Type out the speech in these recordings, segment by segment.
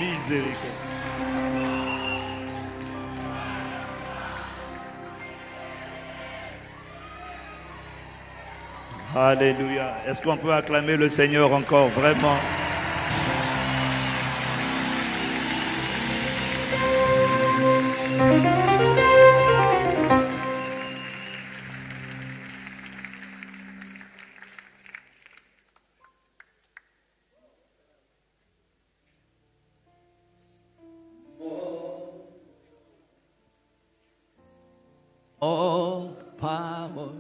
miséricorde. Alléluia. Est-ce qu'on peut acclamer le Seigneur encore, vraiment? All power,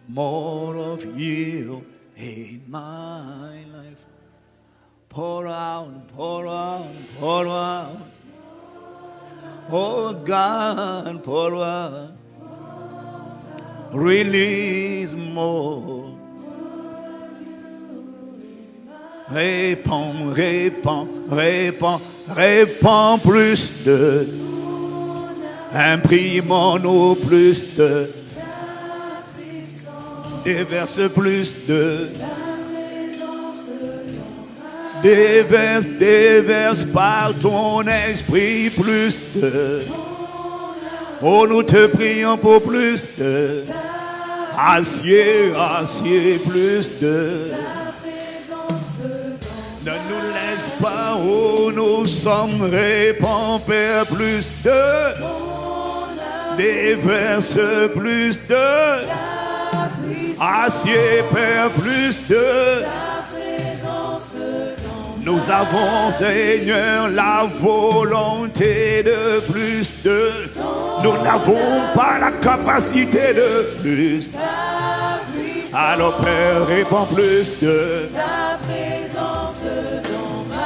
more of you in my life. Pour out, pour out, pour out. Oh God, pour out. Release more. Répands, répands, répands, répands plus de. Imprimons-nous plus de. Déverse plus de. Déverse, déverse par ton esprit plus de. Oh, nous te prions pour plus de. Assieds, assieds plus de. Ne nous laisse pas où nous sommes, répands, Père, plus de. Déverse plus de. Assieds, Père, plus de. Nous avons, Seigneur, la volonté de plus de. Nous n'avons pas la capacité de plus. Alors, Père, répands plus de.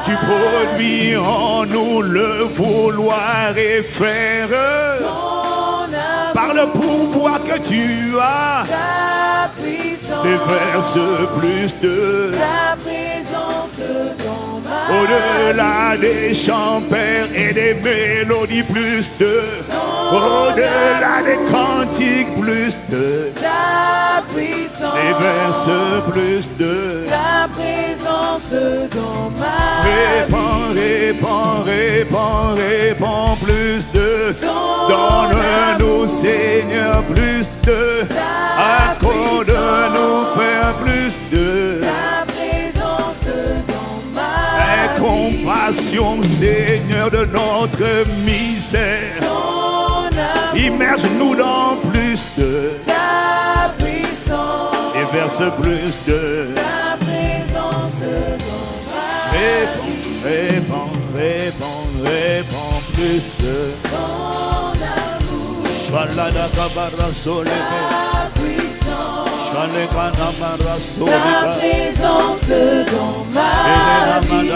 Tu produis en nous le vouloir et faire. Par le pouvoir que tu as, déverse plus de. Au-delà des chants, Père, et des mélodies, plus de. Au-delà des cantiques, plus de. Déverse plus de. Répands, répands, répands, répands plus de. Donne-nous, Seigneur, plus de. Accorde-nous, Père, plus de. Aie compassion, Seigneur, de notre misère. Immerge-nous dans plus de. Et verse plus de. Répands, répands, répands, répands plus de. Shalada kabara soleke. Ta présence dans ma vie.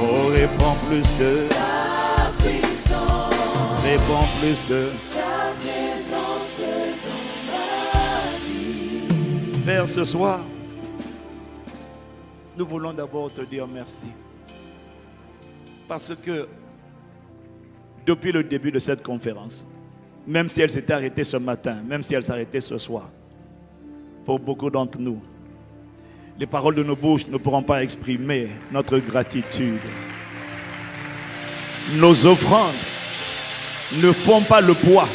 Oh, répands plus de. Ta puissance. Répands plus de. Ta présence dans ma vie. Père, ce soir, nous voulons d'abord te dire merci. Parce que depuis le début de cette conférence, même si elle s'était arrêtée ce matin, même si elle s'arrêtait ce soir, pour beaucoup d'entre nous, les paroles de nos bouches ne pourront pas exprimer notre gratitude. Nos offrandes ne font pas le poids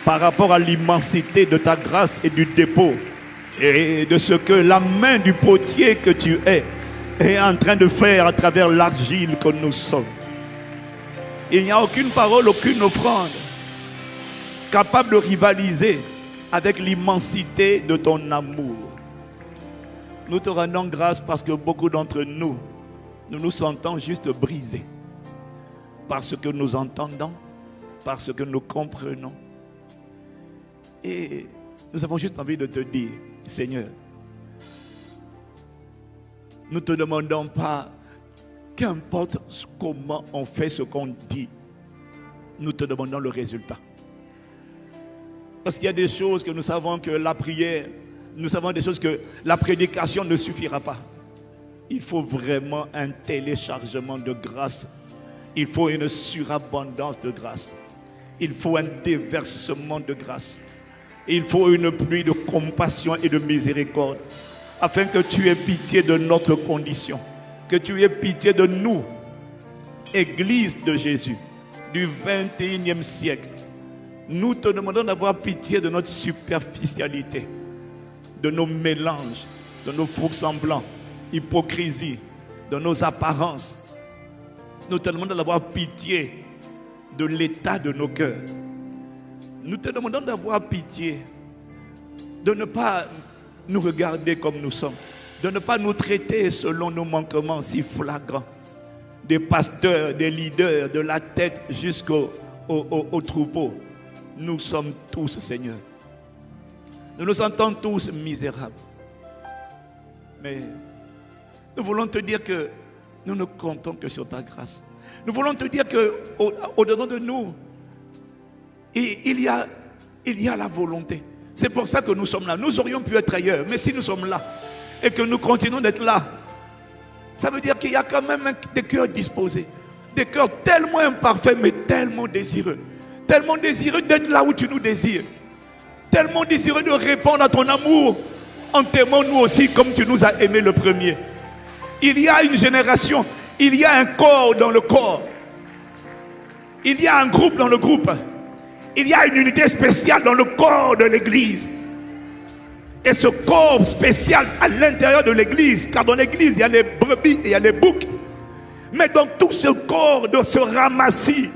par rapport à l'immensité de ta grâce et du dépôt et de ce que la main du potier que tu est en train de faire à travers l'argile que nous sommes. Il n'y a aucune parole, aucune offrande capable de rivaliser avec l'immensité de ton amour. Nous te rendons grâce parce que beaucoup d'entre nous, nous nous sentons juste brisés. Parce que nous entendons, parce que nous comprenons. Et nous avons juste envie de te dire, Seigneur, nous ne te demandons pas, qu'importe comment on fait ce qu'on dit, nous te demandons le résultat. Parce qu'il y a des choses que nous savons que la prière, nous savons des choses que la prédication ne suffira pas. Il faut vraiment un téléchargement de grâce. Il faut une surabondance de grâce. Il faut un déversement de grâce. Il faut une pluie de compassion et de miséricorde, afin que tu aies pitié de notre condition, que tu aies pitié de nous, Église de Jésus, du 21e siècle. Nous te demandons d'avoir pitié de notre superficialité, de nos mélanges, de nos faux semblants, hypocrisie, de nos apparences. Nous te demandons d'avoir pitié de l'état de nos cœurs. Nous te demandons d'avoir pitié, de ne pas nous regarder comme nous sommes, de ne pas nous traiter selon nos manquements si flagrants. Des pasteurs, des leaders, de la tête jusqu'au troupeau. Nous sommes tous, Seigneur. Nous nous sentons tous misérables. Mais nous voulons te dire que nous ne comptons que sur ta grâce. Nous voulons te dire qu'au-dedans de nous, il y a la volonté. C'est pour ça que nous sommes là. Nous aurions pu être ailleurs, mais si nous sommes là et que nous continuons d'être là, ça veut dire qu'il y a quand même des cœurs disposés, des cœurs tellement imparfaits mais tellement désireux d'être là où tu nous désires, tellement désireux de répondre à ton amour en t'aimant nous aussi comme tu nous as aimés le premier. Il y a une génération, il y a un corps dans le corps, il y a un groupe dans le groupe, il y a une unité spéciale dans le corps de l'Église. Et ce corps spécial à l'intérieur de l'église, car dans l'église il y a les brebis et il y a les boucs. Mais dans tout ce corps, dans ce ramassis,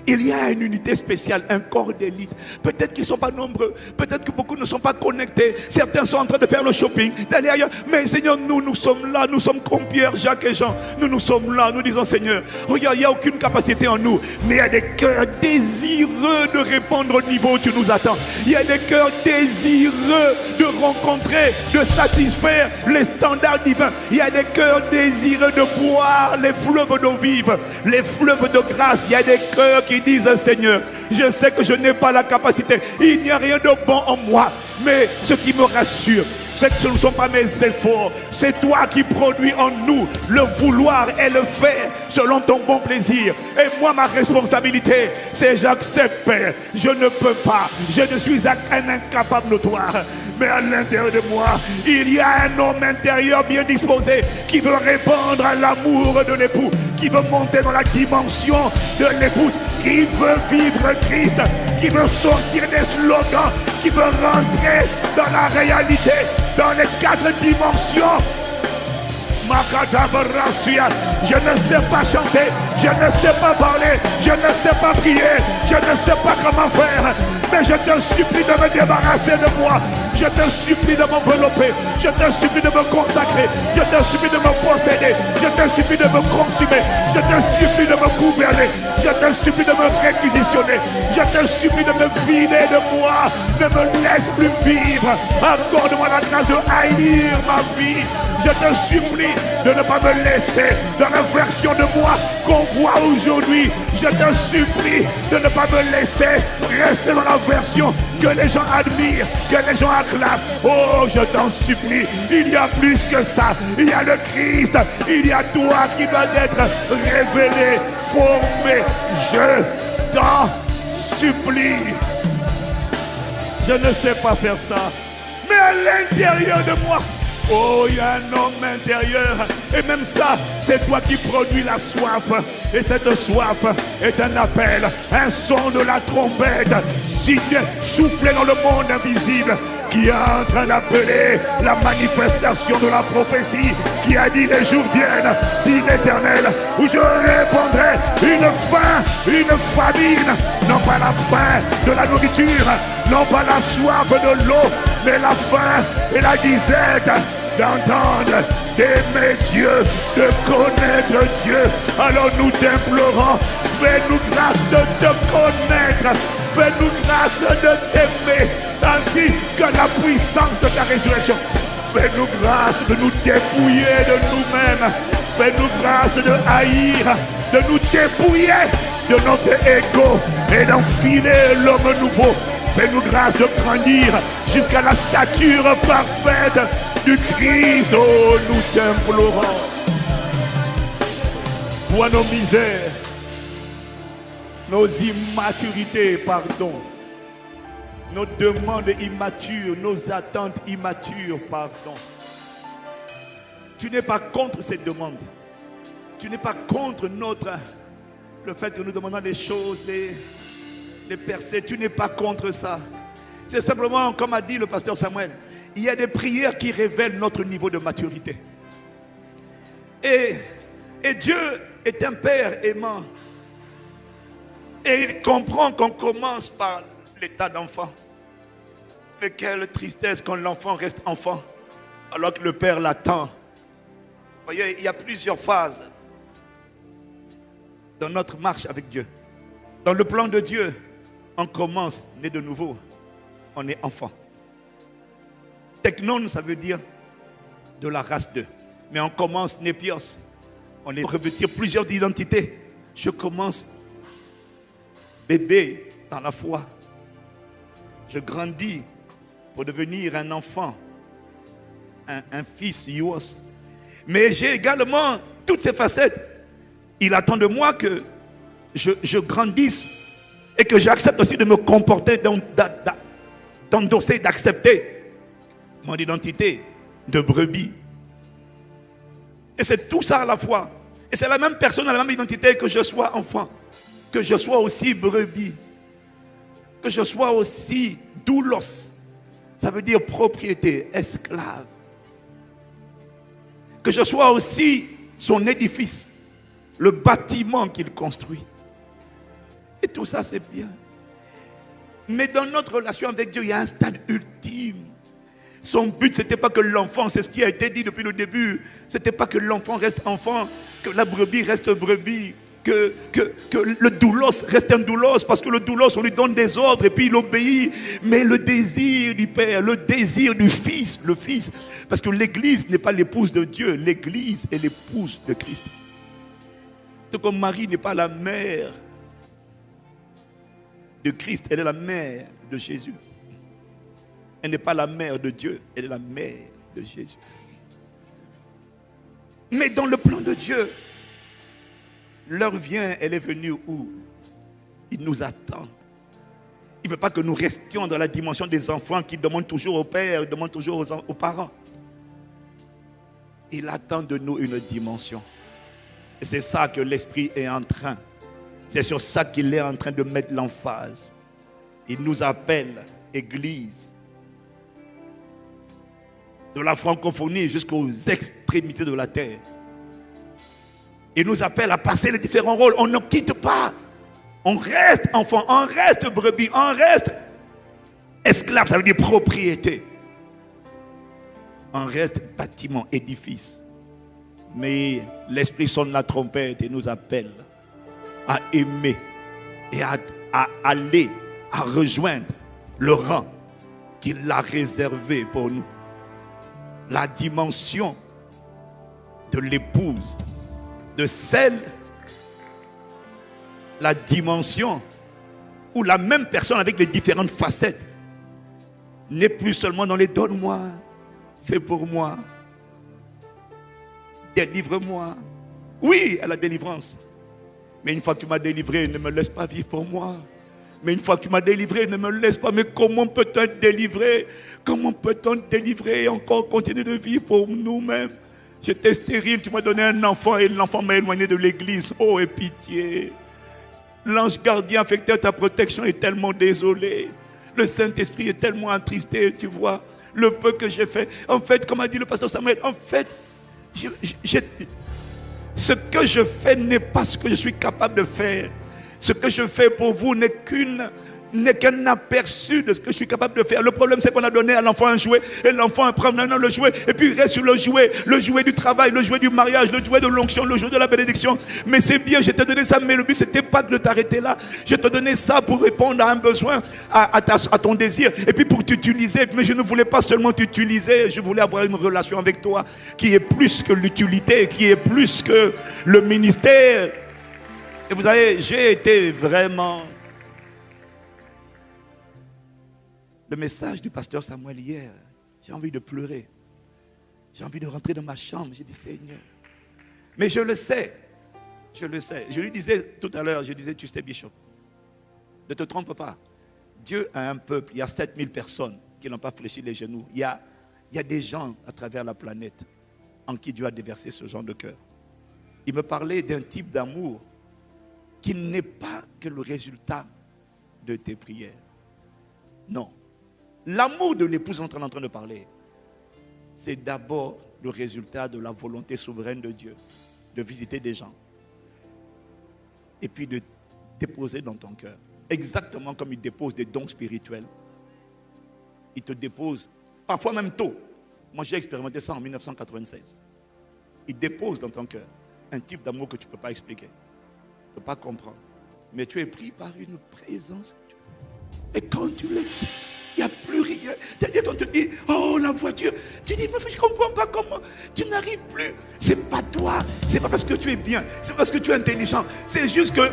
il y a une unité spéciale, un corps d'élite. Peut-être qu'ils ne sont pas nombreux, peut-être que beaucoup ne sont pas connectés. Certains sont en train de faire le shopping, d'aller ailleurs. Mais Seigneur, nous sommes là, nous sommes comme Pierre, Jacques et Jean. Nous sommes là, nous disons Seigneur, regarde, il n'y a aucune capacité en nous, mais il y a des cœurs désireux de répondre au niveau où tu nous attends. Il y a des cœurs désireux de rencontrer, de satisfaire les standards divins. Il y a des cœurs désireux de boire les fleuves d'eau vive, les fleuves de grâce. Il y a des cœurs qui disent Seigneur, je sais que je n'ai pas la capacité, il n'y a rien de bon en moi, mais ce qui me rassure, c'est que ce ne sont pas mes efforts, c'est toi qui produis en nous le vouloir et le faire selon ton bon plaisir. Et moi, ma responsabilité, c'est j'accepte, Père, je ne peux pas, je ne suis un incapable notoire. Mais à l'intérieur de moi, il y a un homme intérieur bien disposé qui veut répondre à l'amour de l'époux, qui veut monter dans la dimension de l'épouse, qui veut vivre Christ, qui veut sortir des slogans, qui veut rentrer dans la réalité, dans les 4 dimensions. Je ne sais pas chanter, je ne sais pas parler, je ne sais pas prier, je ne sais pas comment faire, mais je te supplie de me débarrasser de moi, je te supplie de m'envelopper, je te supplie de me consacrer, je te supplie de me posséder, je te supplie de me consumer, je te supplie de me gouverner, je te supplie de me réquisitionner, je te supplie de me vider de moi, ne me laisse plus vivre, accorde-moi la grâce de haïr ma vie. Je te supplie de ne pas me laisser dans la version de moi qu'on voit aujourd'hui. Je te supplie de ne pas me laisser rester dans la version que les gens admirent, que les gens acclament. Oh, je t'en supplie, il y a plus que ça. Il y a le Christ, il y a toi qui doit être révélé, formé. Je t'en supplie. Je ne sais pas faire ça, mais à l'intérieur de moi, oh, il y a un homme intérieur. Et même ça, c'est toi qui produis la soif. Et cette soif est un appel, un son de la trompette, soufflé dans le monde invisible, qui est en train d'appeler la manifestation de la prophétie, qui a dit les jours viennent, dit l'Éternel, où je répondrai une faim, une famine, non pas la faim de la nourriture, non pas la soif de l'eau, mais la faim et la disette d'entendre, d'aimer Dieu, de connaître Dieu. Alors nous t'implorons, fais-nous grâce de te connaître, fais-nous grâce de t'aimer, ainsi que la puissance de ta résurrection. Fais-nous grâce de nous dépouiller de nous-mêmes, fais-nous grâce de haïr, de nous dépouiller de notre ego et d'enfiler l'homme nouveau. Fais-nous grâce de grandir jusqu'à la stature parfaite du Christ. Oh, nous t'implorons. Vois nos misères, nos immaturités, pardon. nos demandes immatures, nos attentes immatures, pardon. Tu n'es pas contre ces demandes. Tu n'es pas contre le fait que nous demandons des choses, les percées. Tu n'es pas contre ça. C'est simplement, comme a dit le pasteur Samuel, il y a des prières qui révèlent notre niveau de maturité. Et Dieu est un Père aimant. Et il comprend qu'on commence par l'état d'enfant. Mais quelle tristesse quand l'enfant reste enfant, alors que le Père l'attend. Vous voyez, il y a plusieurs phases dans notre marche avec Dieu. Dans le plan de Dieu, on commence né de nouveau. On est enfant. Technon, ça veut dire de la race 2. Mais on commence népios. On est revêtir plusieurs identités. Je commence bébé dans la foi. Je grandis pour devenir un enfant, un fils, Ios. Mais j'ai également toutes ces facettes. Il attend de moi que je grandisse et que j'accepte aussi de me comporter, d'endosser, d'accepter mon identité de brebis. Et c'est tout ça à la fois. Et c'est la même personne, la même identité, que je sois enfant, que je sois aussi brebis, que je sois aussi doulos. Ça veut dire propriété, esclave. Que je sois aussi son édifice, le bâtiment qu'il construit. Et tout ça, c'est bien. Mais dans notre relation avec Dieu, il y a un stade ultime. Son but, ce n'était pas que l'enfant, c'est ce qui a été dit depuis le début, ce n'était pas que l'enfant reste enfant, que la brebis reste brebis, que le doulos reste un doulos, parce que le doulos, on lui donne des ordres et puis il obéit. Mais le désir du Père, le désir du Fils, le Fils, parce que l'Église n'est pas l'épouse de Dieu, l'Église est l'épouse de Christ. Tout comme Marie n'est pas la mère de Christ, elle est la mère de Jésus. Elle n'est pas la mère de Dieu, elle est la mère de Jésus. Mais dans le plan de Dieu, l'heure vient, elle est venue où il nous attend. Il ne veut pas que nous restions dans la dimension des enfants qui demandent toujours au Père, demandent toujours aux parents. Il attend de nous une dimension. Et c'est ça que l'Esprit est en train. C'est sur ça qu'il est en train de mettre l'emphase. Il nous appelle, Église, de la francophonie jusqu'aux extrémités de la terre. Il nous appelle à passer les différents rôles. On ne quitte pas. On reste enfant, on reste brebis, on reste esclave, ça veut dire propriété. On reste bâtiment, édifice. Mais l'Esprit sonne la trompette et nous appelle à aimer et à aller, à rejoindre le rang qu'il a réservé pour nous. La dimension de l'épouse, de celle, la dimension où la même personne avec les différentes facettes n'est plus seulement dans les donne-moi, fais pour moi, délivre-moi. Oui, à la délivrance. Mais une fois que tu m'as délivré, ne me laisse pas vivre pour moi. Mais une fois que tu m'as délivré, ne me laisse pas. Mais comment peut-on être délivré? Comment peut-on être délivré et encore continuer de vivre pour nous-mêmes? J'étais stérile, tu m'as donné un enfant et l'enfant m'a éloigné de l'église. Oh, aie pitié. L'ange gardien affecté à ta protection est tellement désolé. Le Saint-Esprit est tellement attristé, tu vois. Le peu que j'ai fait. En fait, comme a dit le pasteur Samuel, en fait, ce que je fais n'est pas ce que je suis capable de faire. Ce que je fais pour vous n'est qu'un aperçu de ce que je suis capable de faire. Le problème, c'est qu'on a donné à l'enfant un jouet et l'enfant prend maintenant le jouet et puis il reste sur le jouet du travail, le jouet du mariage, le jouet de l'onction, le jouet de la bénédiction. Mais c'est bien, je t'ai donné ça, mais le but, c'était pas de t'arrêter là. Je t'ai donné ça pour répondre à un besoin, à ton désir et puis pour t'utiliser. Mais je ne voulais pas seulement t'utiliser, je voulais avoir une relation avec toi qui est plus que l'utilité, qui est plus que le ministère. Et vous savez, j'ai été vraiment... Le message du pasteur Samuel hier, j'ai envie de pleurer. J'ai envie de rentrer dans ma chambre. J'ai dit, Seigneur. Mais je le sais. Je le sais. Je lui disais tout à l'heure, je disais, tu sais, Bishop, ne te trompe pas. Dieu a un peuple, il y a 7000 personnes qui n'ont pas fléchi les genoux. Il y a des gens à travers la planète en qui Dieu a déversé ce genre de cœur. Il me parlait d'un type d'amour qui n'est pas que le résultat de tes prières. Non. L'amour de l'épouse dont on est en train de parler, c'est d'abord le résultat de la volonté souveraine de Dieu de visiter des gens et puis de déposer dans ton cœur. Exactement comme il dépose des dons spirituels. Il te dépose, parfois même tôt. Moi j'ai expérimenté ça en 1996. Il dépose dans ton cœur un type d'amour que tu ne peux pas expliquer. Tu ne peux pas comprendre. Mais tu es pris par une présence. Et quand tu le dis, il n'y a plus rien. C'est-à-dire qu'on te dit, oh la voiture. Tu dis, mais je ne comprends pas comment. Tu n'arrives plus. Ce n'est pas toi. Ce n'est pas parce que tu es bien. C'est parce que tu es intelligent. C'est juste que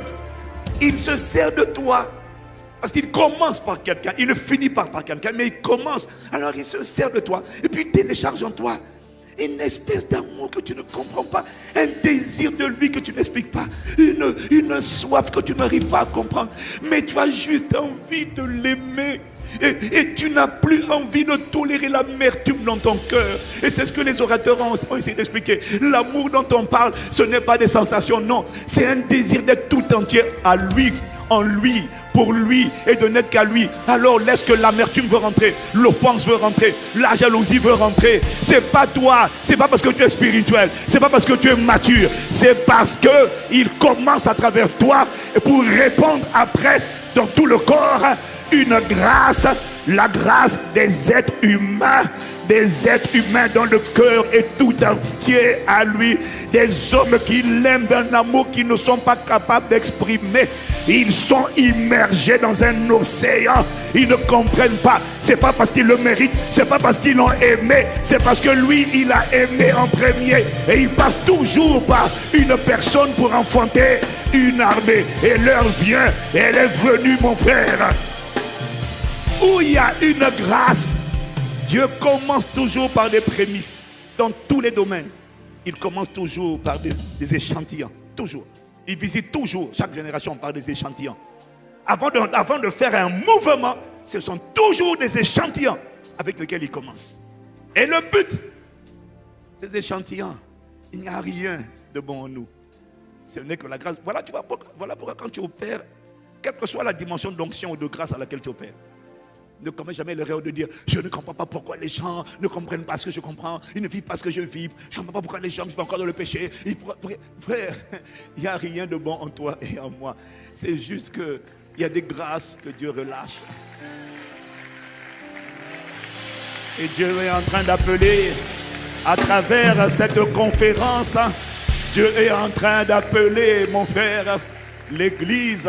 il se sert de toi. Parce qu'il commence par quelqu'un. Il ne finit pas par quelqu'un. Mais il commence. Alors il se sert de toi. Et puis il télécharge en toi une espèce d'amour que tu ne comprends pas, un désir de lui que tu n'expliques pas, une soif que tu n'arrives pas à comprendre, mais tu as juste envie de l'aimer. Et tu n'as plus envie de tolérer l'amertume dans ton cœur. Et c'est ce que les orateurs ont essayé d'expliquer. L'amour dont on parle, ce n'est pas des sensations, non. C'est un désir d'être tout entier à lui, en lui, pour lui et de n'être qu'à lui. Alors laisse que l'amertume veut rentrer, l'offense veut rentrer, la jalousie veut rentrer. C'est pas toi, c'est pas parce que tu es spirituel, c'est pas parce que tu es mature, c'est parce que il commence à travers toi pour répondre après dans tout le corps une grâce, la grâce des êtres humains dont le cœur est tout entier à lui, des hommes qui l'aiment d'un amour qu'ils ne sont pas capables d'exprimer. Ils sont immergés dans un océan. Ils ne comprennent pas. C'est pas parce qu'ils le méritent, c'est pas parce qu'ils l'ont aimé, c'est parce que lui, il a aimé en premier. Et il passe toujours par une personne pour enfanter une armée. Et l'heure vient, et elle est venue, mon frère, où il y a une grâce. Dieu commence toujours par des prémices. Dans tous les domaines, il commence toujours par des échantillons. Toujours. Il visite toujours, chaque génération, par des échantillons. Avant de faire un mouvement, ce sont toujours des échantillons avec lesquels il commence. Et le but, ces échantillons, il n'y a rien de bon en nous. Ce n'est que la grâce. Voilà pourquoi quand tu opères, quelle que soit la dimension d'onction ou de grâce à laquelle tu opères, ne commets jamais l'erreur de dire je ne comprends pas pourquoi les gens ne comprennent pas ce que je comprends, ils ne vivent pas ce que je vis, je ne comprends pas pourquoi les gens vivent encore dans le péché. Frère, il n'y a rien de bon en toi et en moi. C'est juste qu'il y a des grâces que Dieu relâche. Et Dieu est en train d'appeler à travers cette conférence, Dieu est en train d'appeler, mon frère, l'Église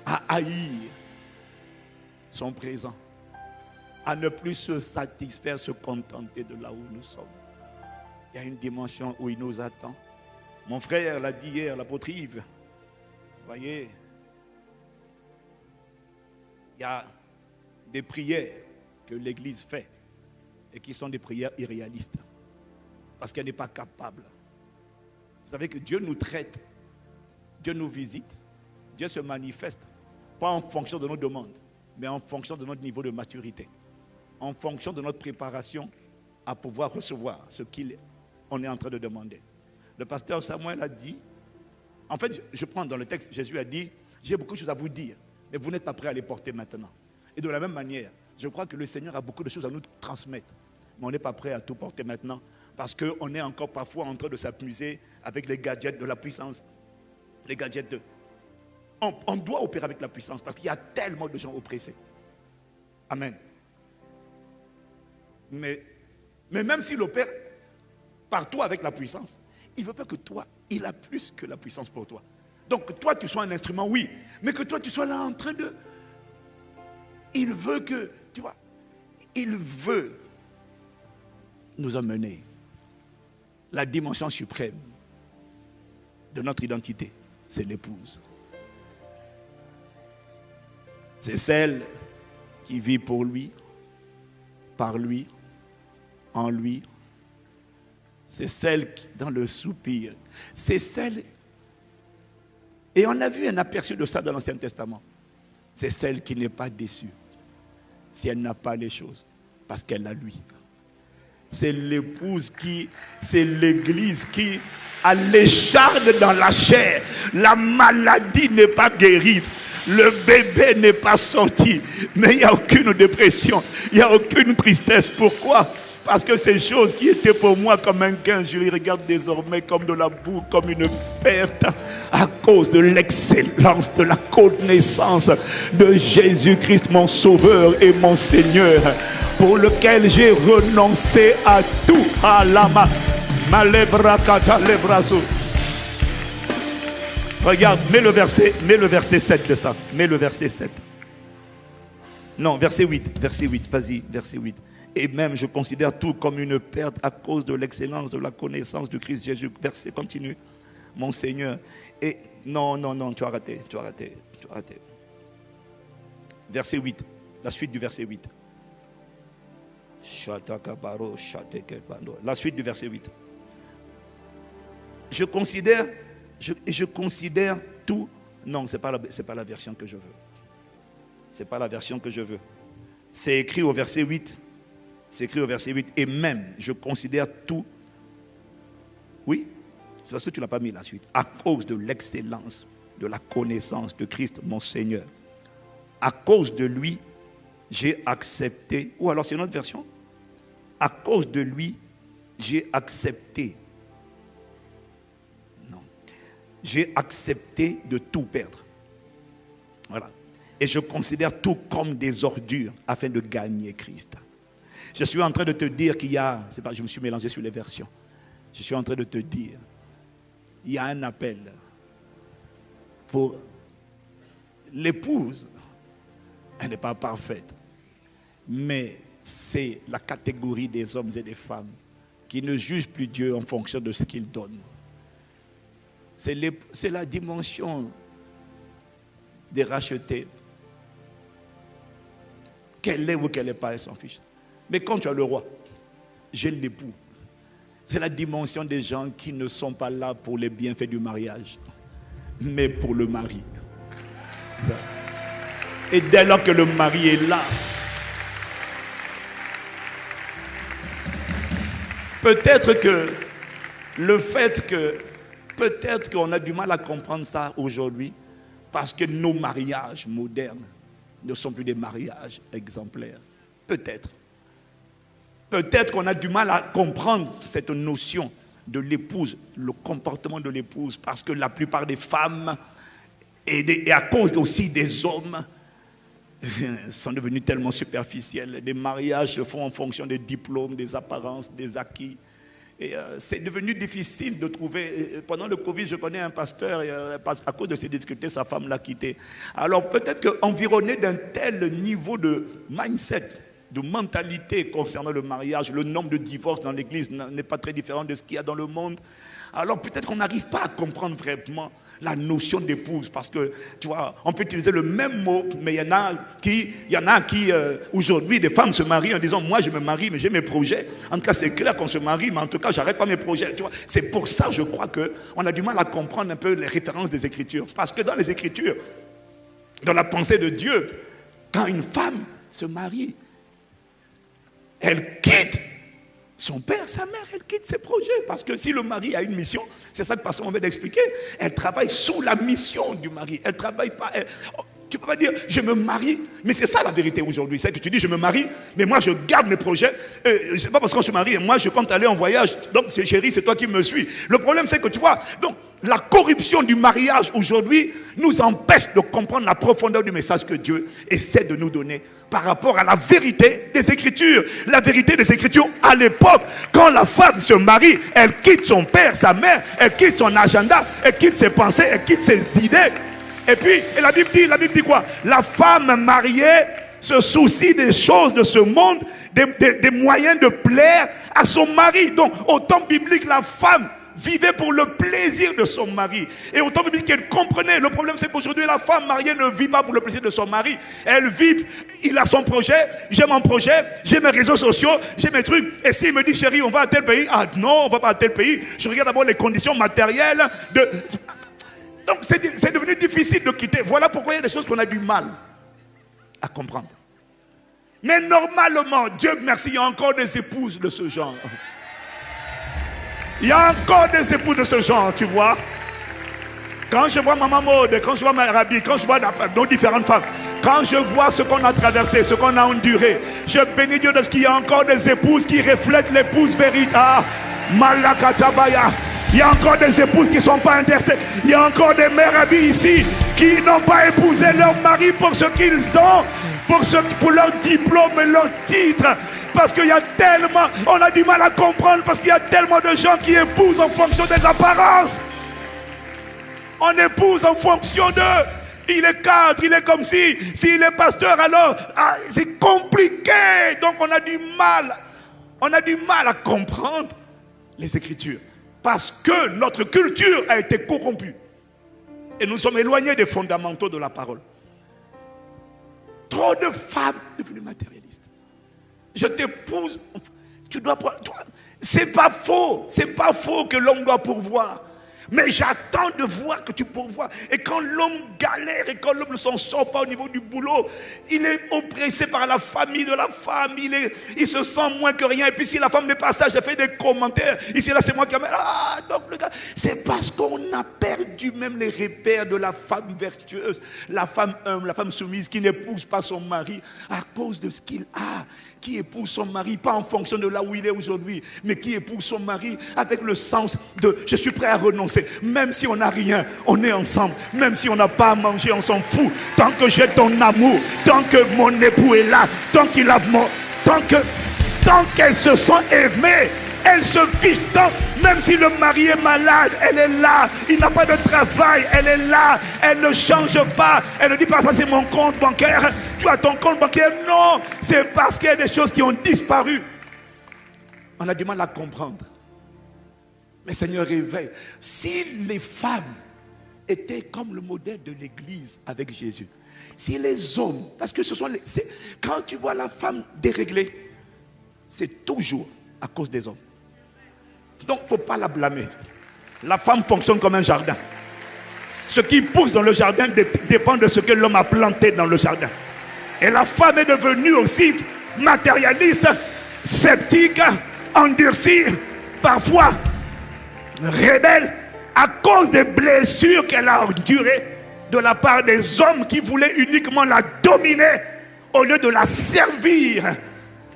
à haïr son présent, à ne plus se satisfaire, se contenter de là où nous sommes. Il y a une dimension où il nous attend. Mon frère l'a dit hier, l'apôtre Yves. Vous voyez, il y a des prières que l'Église fait et qui sont des prières irréalistes parce qu'elle n'est pas capable. Vous savez que Dieu nous traite, Dieu nous visite, Dieu se manifeste, pas en fonction de nos demandes, mais en fonction de notre niveau de maturité, en fonction de notre préparation à pouvoir recevoir ce qu'on est en train de demander. Le pasteur Samuel a dit, en fait, je prends dans le texte, Jésus a dit, j'ai beaucoup de choses à vous dire, mais vous n'êtes pas prêts à les porter maintenant. Et de la même manière, je crois que le Seigneur a beaucoup de choses à nous transmettre, mais on n'est pas prêt à tout porter maintenant, parce qu'on est encore parfois en train de s'amuser avec les gadgets de la puissance, les gadgets de... On doit opérer avec la puissance parce qu'il y a tellement de gens oppressés. Amen. Mais même s'il opère par toi avec la puissance, il ne veut pas que toi, il a plus que la puissance pour toi. Donc que toi tu sois un instrument, oui, mais que toi tu sois là en train de... Il veut que, tu vois, il veut nous emmener la dimension suprême de notre identité, c'est l'épouse. C'est celle qui vit pour lui, par lui, en lui. C'est celle qui, dans le soupir, c'est celle Et on a vu un aperçu de ça dans l'Ancien Testament. C'est celle qui n'est pas déçue si elle n'a pas les choses, parce qu'elle a lui. C'est l'épouse c'est l'église qui a l'écharde dans la chair. La maladie n'est pas guérie. Le bébé n'est pas sorti. Mais il n'y a aucune dépression. Il n'y a aucune tristesse. Pourquoi? Parce que ces choses qui étaient pour moi comme un gain, je les regarde désormais comme de la boue, comme une perte, à cause de l'excellence, de la connaissance de Jésus-Christ, mon Sauveur et mon Seigneur, pour lequel j'ai renoncé à tout. Alama, malebrakata lebraso. Regarde, mets le verset 7 de ça. Mets le verset 7. Non, verset 8, vas-y, verset 8. Et même je considère tout comme une perte à cause de l'excellence de la connaissance de Christ Jésus. Verset continue. Mon Seigneur. Et non, tu as raté. Verset 8. La suite du verset 8. La suite du verset 8. Je considère tout. Non, c'est pas la version que je veux. C'est pas la version que je veux. C'est écrit au verset 8. C'est écrit au verset 8. Et même, je considère tout. Oui, c'est parce que tu ne l'as pas mis la suite. À cause de l'excellence, de la connaissance de Christ, mon Seigneur. À cause de lui, j'ai accepté. Ou alors c'est une autre version. À cause de lui, j'ai accepté. Non. J'ai accepté de tout perdre. Voilà. Et je considère tout comme des ordures afin de gagner Christ. Je suis en train de te dire qu'il y a, je me suis mélangé sur les versions. Je suis en train de te dire, il y a un appel pour l'épouse. Elle n'est pas parfaite, mais c'est la catégorie des hommes et des femmes qui ne jugent plus Dieu en fonction de ce qu'il donne. C'est la dimension des rachetés. Qu'elle est ou qu'elle n'est pas, elle s'en fiche. Mais quand tu as le roi, j'ai l'époux. C'est la dimension des gens qui ne sont pas là pour les bienfaits du mariage, mais pour le mari. Et dès lors que le mari est là, peut-être qu'on a du mal à comprendre ça aujourd'hui, parce que nos mariages modernes ne sont plus des mariages exemplaires. Peut-être qu'on a du mal à comprendre cette notion de l'épouse, le comportement de l'épouse, parce que la plupart des femmes, et à cause aussi des hommes, sont devenus tellement superficiels. Les mariages se font en fonction des diplômes, des apparences, des acquis. Et c'est devenu difficile de trouver. Pendant le Covid, je connais un pasteur, à cause de ses difficultés, sa femme l'a quitté. Alors peut-être qu'environné d'un tel niveau de mindset, de mentalité concernant le mariage, le nombre de divorces dans l'église n'est pas très différent de ce qu'il y a dans le monde. Alors peut-être qu'on n'arrive pas à comprendre vraiment la notion d'épouse, parce que tu vois, on peut utiliser le même mot, mais il y en a qui aujourd'hui, des femmes se marient en disant moi je me marie, mais j'ai mes projets. En tout cas, c'est clair qu'on se marie, mais en tout cas, j'arrête pas mes projets. Tu vois, c'est pour ça, je crois qu'on a du mal à comprendre un peu les références des Écritures, parce que dans les Écritures, dans la pensée de Dieu, quand une femme se marie, elle quitte son père, sa mère, elle quitte ses projets. Parce que si le mari a une mission, c'est ça que Pasteur vient d'expliquer, elle travaille sous la mission du mari. Elle ne travaille pas. Tu ne peux pas dire, je me marie. Mais c'est ça la vérité aujourd'hui. C'est que tu dis, je me marie, mais moi je garde mes projets. C'est pas parce qu'on se marie, moi je compte aller en voyage. Donc chérie, c'est toi qui me suis. Le problème c'est que tu vois, donc la corruption du mariage aujourd'hui nous empêche de comprendre la profondeur du message que Dieu essaie de nous donner par rapport à la vérité des Écritures. La vérité des Écritures, à l'époque, quand la femme se marie, elle quitte son père, sa mère, elle quitte son agenda, elle quitte ses pensées, elle quitte ses idées. Et puis, la Bible dit quoi? La femme mariée se soucie des choses de ce monde, des moyens de plaire à son mari. Donc, au temps biblique, la femme vivait pour le plaisir de son mari. Et au temps biblique, elle comprenait. Le problème, c'est qu'aujourd'hui, la femme mariée ne vit pas pour le plaisir de son mari. Elle vit, il a son projet, j'ai mon projet, j'ai mes réseaux sociaux, j'ai mes trucs. Et s'il me dit, chérie, on va à tel pays. Ah non, on va pas à tel pays. Je regarde d'abord les conditions matérielles de... Donc c'est devenu difficile de quitter. Voilà pourquoi il y a des choses qu'on a du mal à comprendre. Mais normalement, Dieu merci, il y a encore des épouses de ce genre. Il y a encore des épouses de ce genre, tu vois. Quand je vois Maman Maud, quand je vois Mère Rabi, quand je vois nos différentes femmes, quand je vois ce qu'on a traversé, ce qu'on a enduré, je bénis Dieu de ce qu'il y a encore des épouses qui reflètent l'épouse véritable. Malakatabaya. Il y a encore des épouses qui ne sont pas intéressées. Il y a encore des Mères Rabi ici qui n'ont pas épousé leur mari pour ce qu'ils ont, pour leur diplôme et leur titre. Parce qu'il y a tellement, on a du mal à comprendre, parce qu'il y a tellement de gens qui épousent en fonction des apparences. On épouse en fonction de, il est cadre, il est comme si, s'il est pasteur, alors c'est compliqué. Donc on a du mal à comprendre les Écritures. Parce que notre culture a été corrompue. Et nous sommes éloignés des fondamentaux de la parole. Trop de femmes devenues matérialistes. Je t'épouse, tu dois prendre. C'est pas faux que l'homme doit pourvoir. Mais j'attends de voir que tu pourvois. Et quand l'homme galère et quand l'homme ne s'en sort pas au niveau du boulot, il est oppressé par la famille de la femme. Il se sent moins que rien. Et puis si la femme n'est pas sage, elle fait des commentaires. Ici, là, c'est moi qui amène. Donc le gars, c'est parce qu'on a perdu même les repères de la femme vertueuse, la femme humble, la femme soumise qui n'épouse pas son mari à cause de ce qu'il a. Qui épouse son mari, pas en fonction de là où il est aujourd'hui, mais qui épouse son mari avec le sens de je suis prêt à renoncer. Même si on n'a rien, on est ensemble. Même si on n'a pas à manger, on s'en fout. Tant que j'ai ton amour, tant que mon époux est là, tant qu'elles se sont aimées, elle se fiche tant, même si le mari est malade, elle est là, il n'a pas de travail, elle est là, elle ne change pas, elle ne dit pas ça c'est mon compte bancaire, tu as ton compte bancaire, non, c'est parce qu'il y a des choses qui ont disparu. On a du mal à comprendre. Mais Seigneur réveille, si les femmes étaient comme le modèle de l'église avec Jésus, si les hommes, parce que ce sont quand tu vois la femme déréglée, c'est toujours à cause des hommes. Donc, il ne faut pas la blâmer. La femme fonctionne comme un jardin. Ce qui pousse dans le jardin dépend de ce que l'homme a planté dans le jardin. Et la femme est devenue aussi matérialiste, sceptique, endurcie, parfois rebelle, à cause des blessures qu'elle a endurées de la part des hommes qui voulaient uniquement la dominer au lieu de la servir.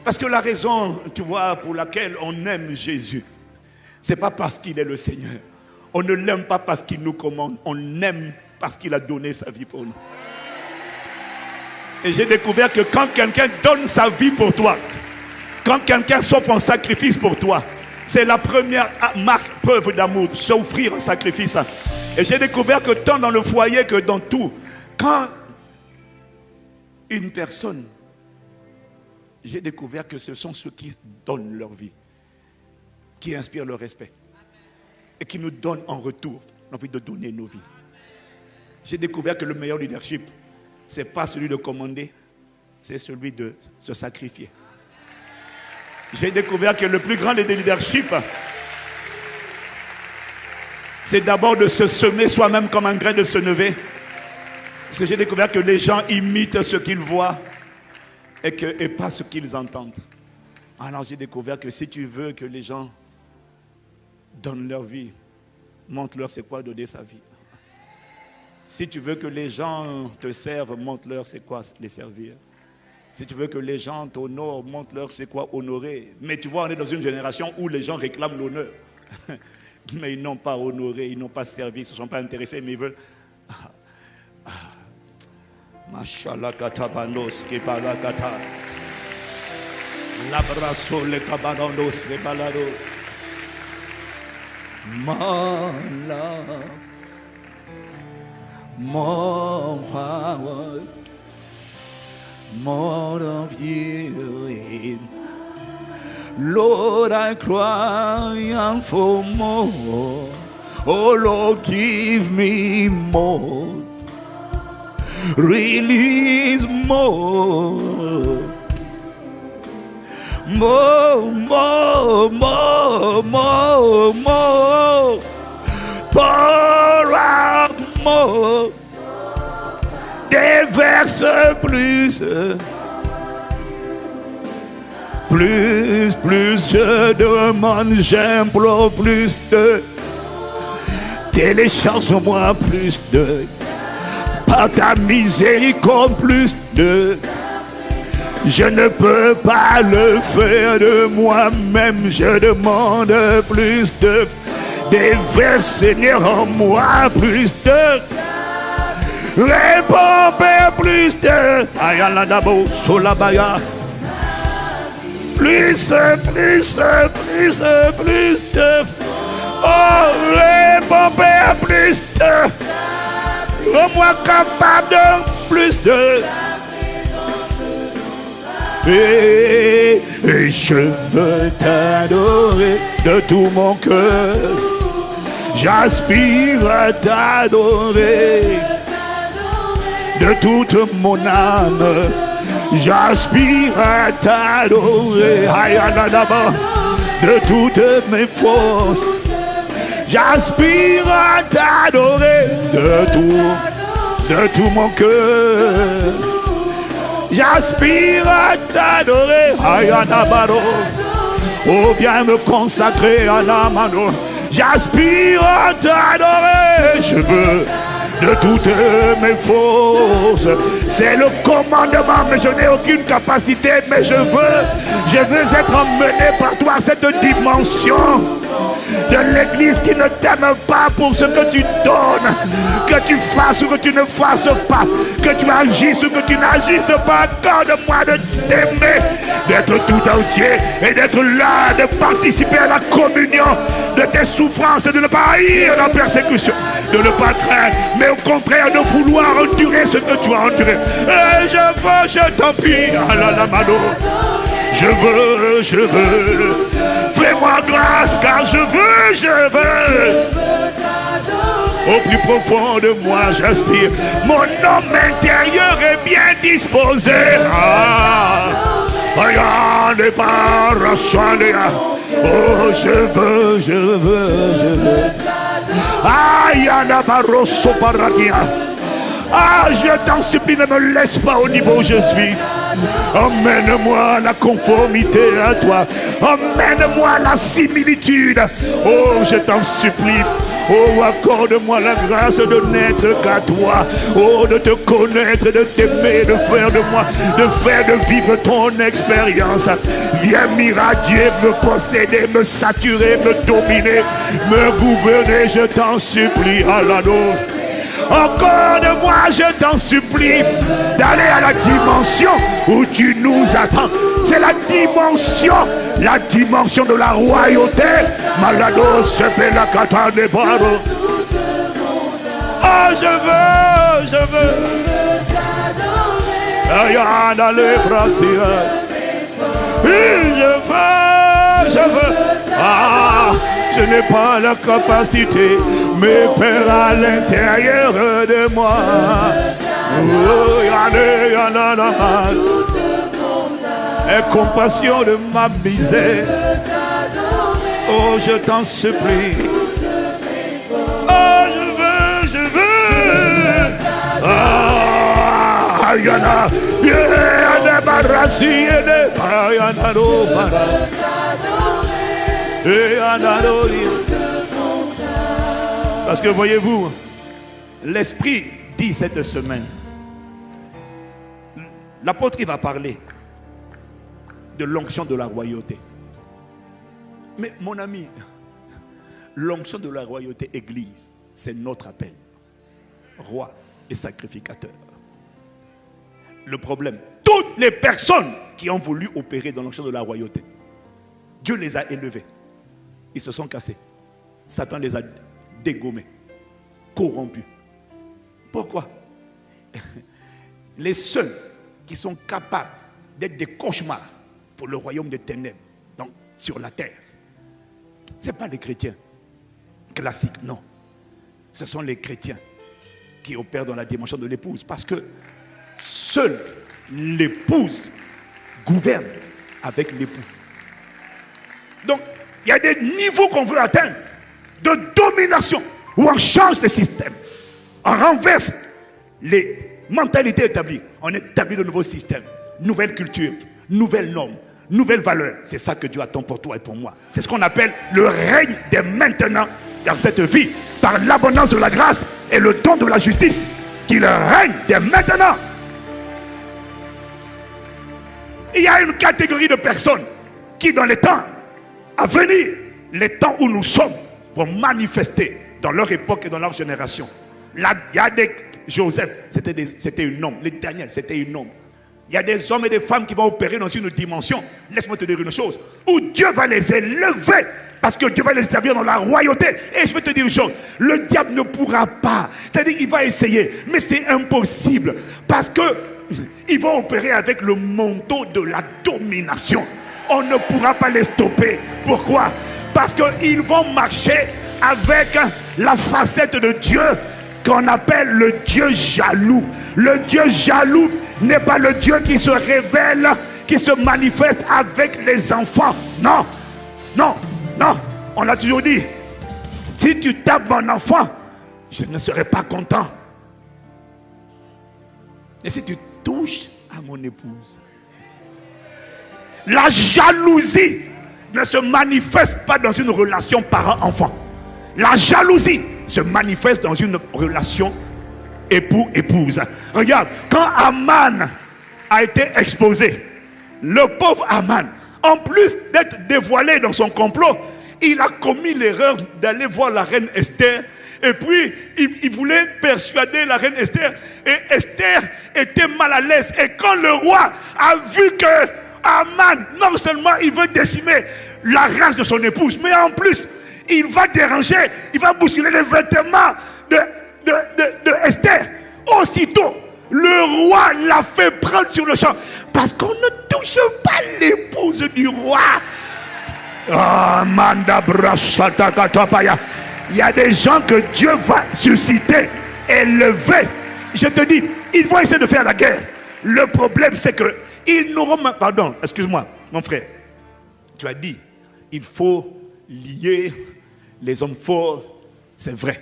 Parce que la raison, tu vois, pour laquelle on aime Jésus, ce n'est pas parce qu'il est le Seigneur. On ne l'aime pas parce qu'il nous commande. On l'aime parce qu'il a donné sa vie pour nous. Et j'ai découvert que quand quelqu'un donne sa vie pour toi, quand quelqu'un s'offre en sacrifice pour toi, c'est la première marque, preuve d'amour, s'offrir en sacrifice. Et j'ai découvert que tant dans le foyer que dans tout, quand une personne, j'ai découvert que ce sont ceux qui donnent leur vie, qui inspirent le respect et qui nous donnent en retour l'envie de donner nos vies. J'ai découvert que le meilleur leadership, ce n'est pas celui de commander, c'est celui de se sacrifier. J'ai découvert que le plus grand des leaderships, c'est d'abord de se semer soi-même comme un grain de senevé. Parce que j'ai découvert que les gens imitent ce qu'ils voient et pas ce qu'ils entendent. Alors j'ai découvert que si tu veux que les gens donnent leur vie, montre-leur c'est quoi donner sa vie. Si tu veux que les gens te servent, montre-leur c'est quoi les servir. Si tu veux que les gens t'honorent, montre-leur c'est quoi honorer. Mais tu vois, on est dans une génération où les gens réclament l'honneur. Mais ils n'ont pas honoré, ils n'ont pas servi, ils ne se sont pas intéressés, mais ils veulent... Mashallah katabanos kebalakata. L'abrasso le cabanos kebalado. More love, more power, more of you. Lord, I cry out for more. Oh Lord, give me more. Release more. More, more, more, more, more. Pour out amour déverse plus. Plus je demande, j'implore plus de. Télécharge-moi plus de. Par ta miséricorde plus de. Je ne peux pas le faire de moi-même. Je demande plus de. Déverse, Seigneur, en moi plus de. Réponds, Père, plus de. Ayaladabo, solabaya. Plus de. Oh, réponds, Père, plus de. Rends-moi capable de plus de. Et je veux t'adorer de tout mon cœur. J'aspire à t'adorer de toute mon âme. J'aspire à t'adorer de toutes mes forces. J'aspire à t'adorer de tout mon cœur. J'aspire à t'adorer. Oh, viens me consacrer à la mano. J'aspire à t'adorer. Je veux de toutes mes forces. C'est le commandement, mais je n'ai aucune capacité. Mais je veux être emmené par toi à cette dimension de l'église qui ne t'aime pas pour ce que tu donnes, que tu fasses ou que tu ne fasses pas, que tu agisses ou que tu n'agisses pas. Accorde-moi de t'aimer, d'être tout entier et d'être là, de participer à la communion de tes souffrances, de ne pas haïr la persécution, de ne pas craindre, mais au contraire de vouloir endurer ce que tu as enduré. Et je t'en prie, je veux, fais-moi grâce car je veux. Au plus profond de moi, j'aspire. Mon homme intérieur est bien disposé. Regardez par oh, je veux. Je t'en supplie, ne me laisse pas au niveau où je suis. Emmène-moi à la conformité à toi. Emmène-moi à la similitude. Oh, je t'en supplie. Oh, accorde-moi la grâce de n'être qu'à toi. Oh, de te connaître, de t'aimer, de faire de vivre ton expérience. Viens m'irradier, me posséder, me saturer, me dominer, me gouverner, je t'en supplie. Encore de moi, je t'en supplie, d'aller à la dimension où tu nous attends. C'est la dimension de la royauté. Malado sepe la kata de baro. Oh, je veux. Ayana le brasia. Je veux. Ah, je n'ai pas la capacité, mais Père à l'intérieur de moi. Oh, aie compassion de ma misère. Oh, je t'en supplie. Oh, je veux. Ah, Ayana. Parce que voyez-vous, l'Esprit dit cette semaine, l'apôtre va parler de l'onction de la royauté. Mais mon ami, l'onction de la royauté église, c'est notre appel. Roi et sacrificateur. Le problème, toutes les personnes qui ont voulu opérer dans l'onction de la royauté, Dieu les a élevés. Ils se sont cassés. Satan les a dégommés, corrompus. Pourquoi? Les seuls qui sont capables d'être des cauchemars pour le royaume des ténèbres donc, sur la terre, ce n'est pas les chrétiens classiques, non. Ce sont les chrétiens qui opèrent dans la dimension de l'épouse. Parce que seule l'épouse gouverne avec l'époux. Donc, il y a des niveaux qu'on veut atteindre de domination où on change de système. On renverse les mentalités établies. On établit de nouveaux systèmes, nouvelles cultures, nouvelles normes, nouvelles valeurs. C'est ça que Dieu attend pour toi et pour moi. C'est ce qu'on appelle le règne dès maintenant dans cette vie, par l'abondance de la grâce et le don de la justice, qu'il règne dès maintenant. Il y a une catégorie de personnes qui, dans les temps à venir, les temps où nous sommes, vont manifester dans leur époque et dans leur génération. Là, il y a des Joseph, c'était un homme. Les Daniel, c'était un homme. Il y a des hommes et des femmes qui vont opérer dans une dimension, laisse-moi te dire une chose, où Dieu va les élever, parce que Dieu va les établir dans la royauté. Et je vais te dire une chose, le diable ne pourra pas, c'est-à-dire il va essayer, mais c'est impossible, parce que ils vont opérer avec le manteau de la domination. On ne pourra pas les stopper. Pourquoi? Parce qu'ils vont marcher avec la facette de Dieu qu'on appelle le Dieu jaloux. Le Dieu jaloux n'est pas le Dieu qui se révèle, qui se manifeste avec les enfants. Non, non, non. On a toujours dit, si tu tapes mon enfant, je ne serai pas content. Et si tu touches à mon épouse, la jalousie ne se manifeste pas dans une relation parent-enfant. La jalousie se manifeste dans une relation époux-épouse. Regarde, quand Aman a été exposé, le pauvre Aman, en plus d'être dévoilé dans son complot, il a commis l'erreur d'aller voir la reine Esther. Et puis, il voulait persuader la reine Esther. Et Esther était mal à l'aise. Et quand le roi a vu que Aman, non seulement il veut décimer la race de son épouse, mais en plus, il va déranger, il va bousculer les vêtements de Esther. Aussitôt, le roi l'a fait prendre sur le champ. Parce qu'on ne touche pas l'épouse du roi. Il y a des gens que Dieu va susciter, élever. Je te dis, ils vont essayer de faire la guerre. Le problème, c'est que ils n'auront pas... Pardon, excuse-moi, mon frère. Tu as dit, il faut lier les hommes forts, c'est vrai.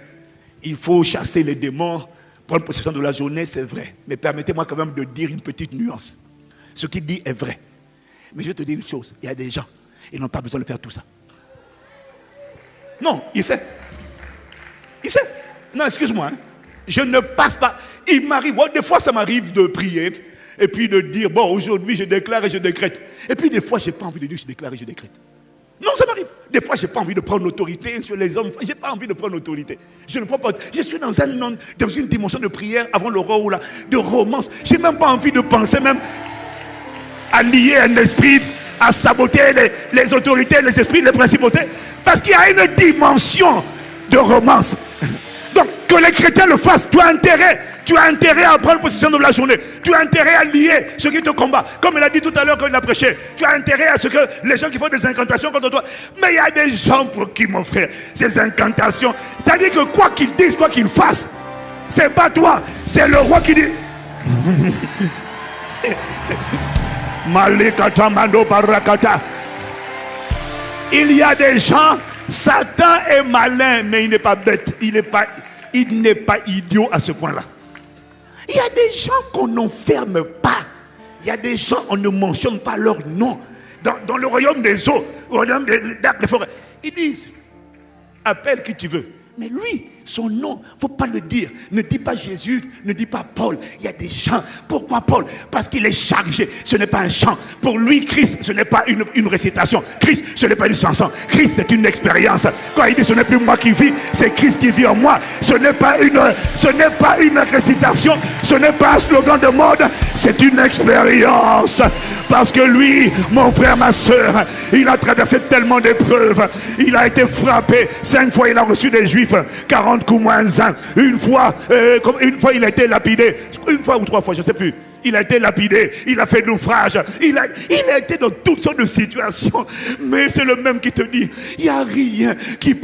Il faut chasser les démons, prendre possession de la journée, c'est vrai. Mais permettez-moi quand même de dire une petite nuance. Ce qu'il dit est vrai. Mais je vais te dire une chose, il y a des gens, ils n'ont pas besoin de faire tout ça. Non, il sait. Il sait. Non, excuse-moi. Je ne passe pas. Il m'arrive, des fois ça m'arrive de prier et puis de dire, bon, aujourd'hui je déclare et je décrète. Et puis des fois, je n'ai pas envie de dire je déclare et je décrète. Non, ça m'arrive. Des fois, je n'ai pas envie de prendre l'autorité sur les hommes. Je n'ai pas envie de prendre l'autorité. Je ne prends pas. Je suis dans une dimension de prière avant l'aurore ou là, de romance. Je n'ai même pas envie de penser même à lier un esprit, à saboter les autorités, les esprits, les principautés. Parce qu'il y a une dimension de romance. Donc, que les chrétiens le fassent, tu as intérêt à prendre possession de la journée. Tu as intérêt à lier ceux qui te combattent. Comme il a dit tout à l'heure quand il a prêché. Tu as intérêt à ce que les gens qui font des incantations contre toi. Mais il y a des gens pour qui, mon frère, ces incantations, c'est-à-dire que quoi qu'ils disent, quoi qu'ils fassent, c'est pas toi, c'est le roi qui dit. Malikata mando barakata. Il y a des gens, Satan est malin, mais il n'est pas bête. Il n'est pas idiot à ce point-là. Il y a des gens qu'on n'enferme pas. Il y a des gens, on ne mentionne pas leur nom. Dans le royaume des eaux, au royaume des forêts, ils disent, appelle qui tu veux. Mais lui, son nom, il ne faut pas le dire. Ne dis pas Jésus, ne dis pas Paul. Il y a des gens. Pourquoi Paul? Parce qu'il est chargé. Ce n'est pas un chant. Pour lui, Christ, ce n'est pas une récitation. Christ, ce n'est pas une chanson. Christ, c'est une expérience. Quand il dit ce n'est plus moi qui vis, c'est Christ qui vit en moi. Ce n'est pas une récitation. Ce n'est pas un slogan de mode. C'est une expérience. Parce que lui, mon frère, ma soeur, il a traversé tellement d'épreuves. Il a été frappé. 5 fois, il a reçu des Juifs. 40 coups moins 1. Une fois, il a été lapidé. Une fois ou 3 fois, je ne sais plus. Il a été lapidé, il a fait naufrage, il a été dans toutes sortes de situations. Mais c'est le même qui te dit, il n'y a rien qui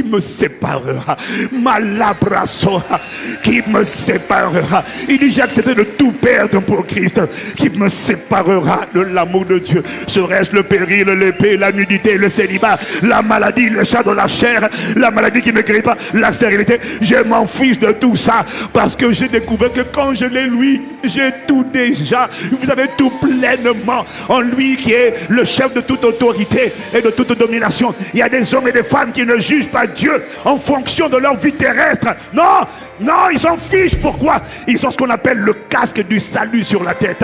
me séparera. Malabrasora, qui me séparera. Il dit, j'ai accepté de tout perdre pour Christ. Qui me séparera de l'amour de Dieu? Serait-ce le péril, l'épée, la nudité, le célibat, la maladie, le chat de la chair, la maladie qui ne guérit pas, la stérilité? Je m'en fiche de tout ça parce que j'ai découvert que quand je l'ai lui, j'ai tout déjà. Vous avez tout pleinement en lui qui est le chef de toute autorité et de toute domination. Il y a des hommes et des femmes qui ne jugent pas Dieu en fonction de leur vie terrestre. Non, non, ils s'en fichent. Pourquoi? Ils ont ce qu'on appelle le casque du salut sur la tête.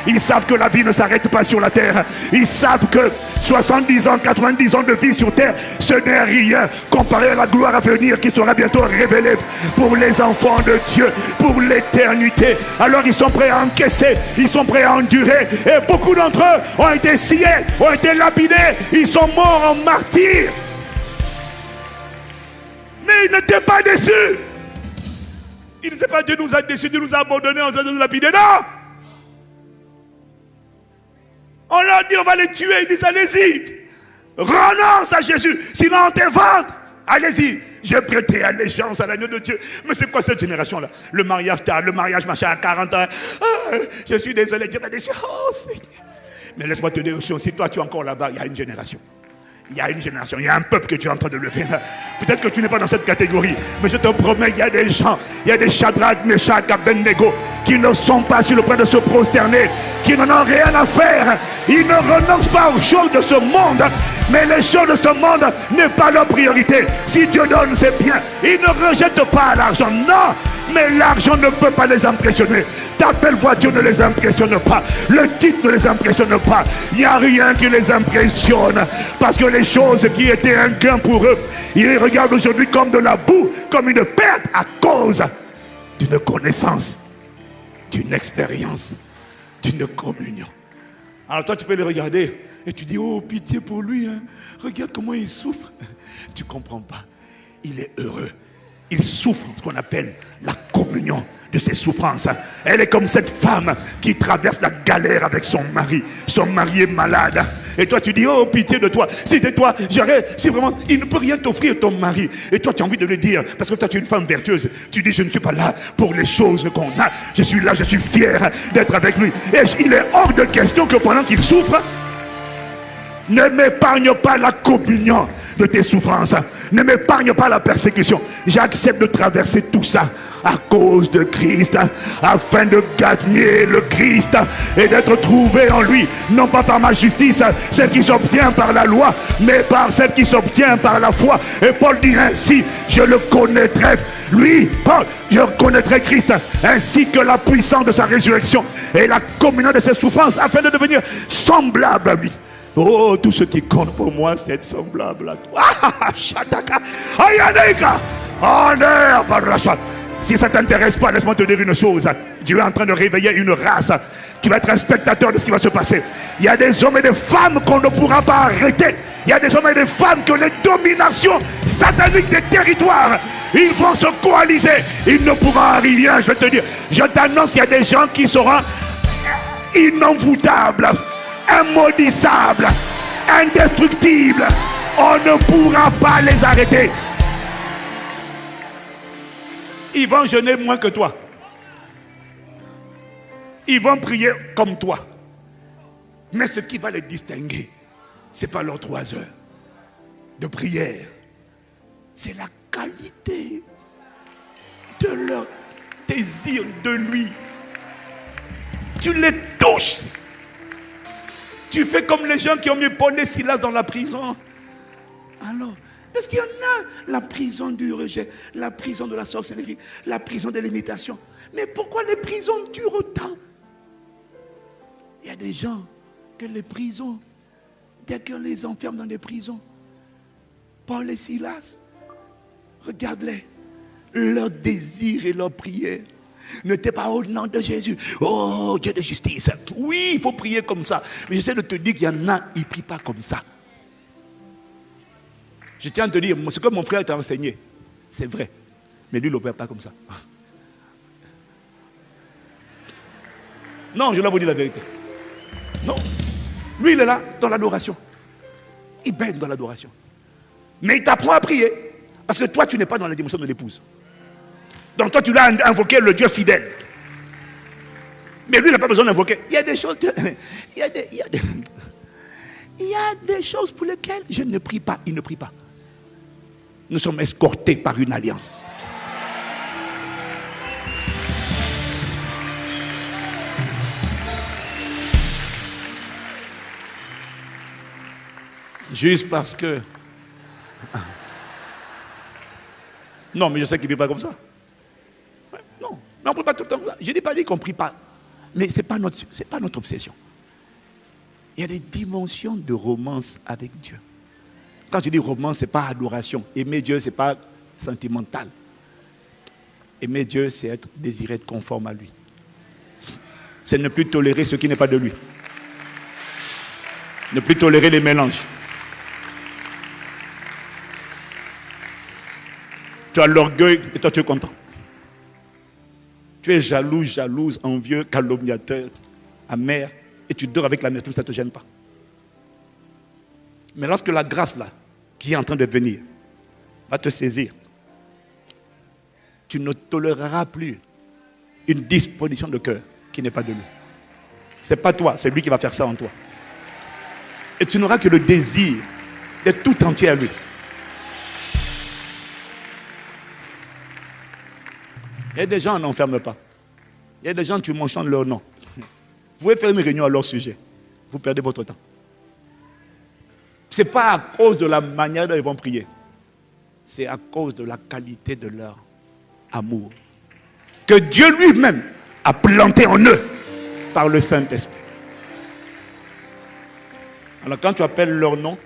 Ils savent que la vie ne s'arrête pas sur la terre. Ils savent que 70 ans, 90 ans de vie sur terre, ce n'est rien comparé à la gloire à venir qui sera bientôt révélée pour les enfants de Dieu, pour l'éternité. Alors ils sont prêts à encaisser, ils sont prêts à endurer. Et beaucoup d'entre eux ont été sciés, ont été lapidés, ils sont morts en martyrs. Mais ils n'étaient pas déçus. Il ne sait pas, Dieu nous a déçus, Dieu nous a abandonnés en train de nous lapider. Non! On leur dit, on va les tuer. Ils disent, allez-y. Renonce à Jésus. Sinon, on t'évente. Allez-y. J'ai prêté allégeance à l'agneau de Dieu. Mais c'est quoi cette génération-là? Le mariage tard, le mariage machin à 40 ans. Ah, je suis désolé, Dieu m'a déçu. Oh, Seigneur. Mais laisse-moi te dire une chose. Si toi, tu es encore là-bas, il y a une génération. Il y a une génération, il y a un peuple que tu es en train de lever. Peut-être que tu n'es pas dans cette catégorie, mais je te promets, il y a des gens, il y a des Shadrach, Meshach, Abednego qui ne sont pas sur le point de se prosterner, qui n'en ont rien à faire. Ils ne renoncent pas aux choses de ce monde, mais les choses de ce monde n'est pas leur priorité. Si Dieu donne, c'est bien. Ils ne rejettent pas l'argent, non. Mais l'argent ne peut pas les impressionner. Ta belle voiture ne les impressionne pas. Le titre ne les impressionne pas. Il n'y a rien qui les impressionne. Parce que les choses qui étaient un gain pour eux, ils les regardent aujourd'hui comme de la boue, comme une perte à cause d'une connaissance, d'une expérience, d'une communion. Alors toi tu peux les regarder et tu dis, oh pitié pour lui, hein. Regarde comment il souffre. Tu ne comprends pas. Il est heureux. Il souffre, ce qu'on appelle la communion de ses souffrances. Elle est comme cette femme qui traverse la galère avec son mari. Son mari est malade. Et toi tu dis, oh pitié de toi. Si c'est toi, si vraiment il ne peut rien t'offrir ton mari. Et toi tu as envie de le dire, parce que toi tu es une femme vertueuse. Tu dis, je ne suis pas là pour les choses qu'on a. Je suis là, je suis fier d'être avec lui. Et il est hors de question que pendant qu'il souffre, ne m'épargne pas la communion de tes souffrances. Ne m'épargne pas la persécution. J'accepte de traverser tout ça à cause de Christ, afin de gagner le Christ et d'être trouvé en lui, non pas par ma justice, celle qui s'obtient par la loi, mais par celle qui s'obtient par la foi. Et Paul dit ainsi, je le connaîtrai, lui, Paul, je connaîtrai Christ, ainsi que la puissance de sa résurrection et la communion de ses souffrances, afin de devenir semblable à lui. Oh, tout ce qui compte pour moi, c'est être semblable à toi. Si ça ne t'intéresse pas, laisse-moi te dire une chose. Dieu est en train de réveiller une race. Tu vas être un spectateur de ce qui va se passer. Il y a des hommes et des femmes qu'on ne pourra pas arrêter. Il y a des hommes et des femmes qui ont les dominations sataniques des territoires. Ils vont se coaliser. Ils ne pourront rien. Je vais te dire, je t'annonce qu'il y a des gens qui seront inenvoûtables, immaudissables, indestructibles. On ne pourra pas les arrêter. Ils vont jeûner moins que toi. Ils vont prier comme toi. Mais ce qui va les distinguer, ce n'est pas leurs 3 heures de prière. C'est la qualité de leur désir de lui. Tu les touches. Tu fais comme les gens qui ont mis Paul et Silas dans la prison. Alors, est-ce qu'il y en a? La prison du rejet, la prison de la sorcellerie, la prison de l'imitation. Mais pourquoi les prisons durent autant? Il y a des gens que les prisons, dès qu'on les enferme dans des prisons, Paul et Silas, regarde-les, leur désir et leur prière n'était pas au nom de Jésus. Oh, Dieu de justice. Oui, il faut prier comme ça. Mais j'essaie de te dire qu'il y en a, ils ne prient pas comme ça. Je tiens à te dire, ce que mon frère t'a enseigné, c'est vrai. Mais lui, il n'opère pas comme ça. Non, je dois vous dire la vérité. Non. Lui, il est là, dans l'adoration. Il baigne dans l'adoration. Mais il t'apprend à prier. Parce que toi, tu n'es pas dans la dimension de l'épouse. Donc toi, tu dois invoquer le Dieu fidèle. Mais lui, il n'a pas besoin d'invoquer. Il y a des choses... Il y a des choses pour lesquelles je ne prie pas. Il ne prie pas. Nous sommes escortés par une alliance. Juste parce que... Non, mais je sais qu'il ne prie pas comme ça. Non, mais on ne prie pas tout le temps comme ça. Je ne dis pas lui qu'on ne prie pas. Mais ce n'est pas notre obsession. Il y a des dimensions de romance avec Dieu. Quand je dis romance, ce n'est pas adoration. Aimer Dieu, ce n'est pas sentimental. Aimer Dieu, c'est être désiré, être conforme à lui. C'est ne plus tolérer ce qui n'est pas de lui. Ne plus tolérer les mélanges. Tu as l'orgueil et toi tu es content. Tu es jaloux, jalouse, envieux, calomniateur, amer, et tu dors avec la maîtrise, ça ne te gêne pas. Mais lorsque la grâce là, qui est en train de venir, va te saisir, tu ne toléreras plus une disposition de cœur qui n'est pas de lui. Ce n'est pas toi, c'est lui qui va faire ça en toi. Et tu n'auras que le désir d'être tout entier à lui. Il y a des gens, on n'enferme pas. Il y a des gens, tu mentionnes leur nom. Vous pouvez faire une réunion à leur sujet. Vous perdez votre temps. Ce n'est pas à cause de la manière dont ils vont prier. C'est à cause de la qualité de leur amour. Que Dieu lui-même a planté en eux par le Saint-Esprit. Alors quand tu appelles leur nom,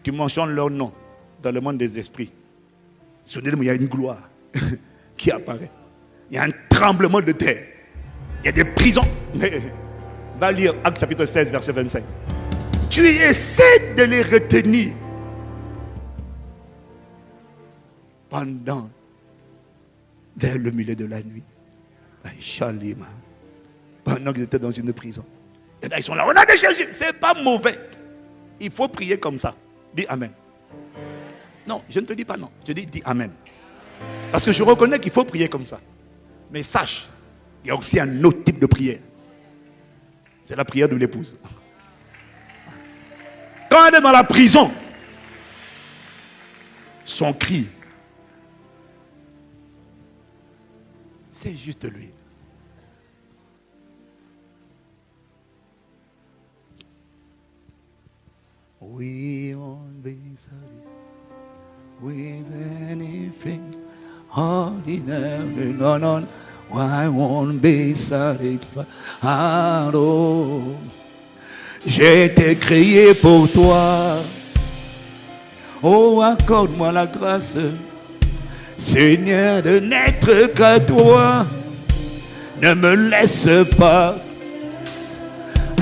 tu mentionnes leur nom dans le monde des esprits. Soudain, il y a une gloire qui apparaît. Il y a un tremblement de terre. Il y a des prisons. Mais, va lire Actes chapitre 16, verset 25. Tu essaies de les retenir pendant vers le milieu de la nuit. Shalima. Pendant qu'ils étaient dans une prison. Et là, ils sont là. On a des Jésus. C'est pas mauvais. Il faut prier comme ça. Dis Amen. Non, je ne te dis pas non. Je dis Amen. Parce que je reconnais qu'il faut prier comme ça. Mais sache, il y a aussi un autre type de prière. C'est la prière de l'épouse. Quand elle est dans la prison, son cri, c'est juste lui. We won't be satisfied with anything ordinary, no. I won't be satisfied. Oh, j'ai été créé pour toi. Oh, accorde-moi la grâce, Seigneur, de n'être qu'à toi. Ne me laisse pas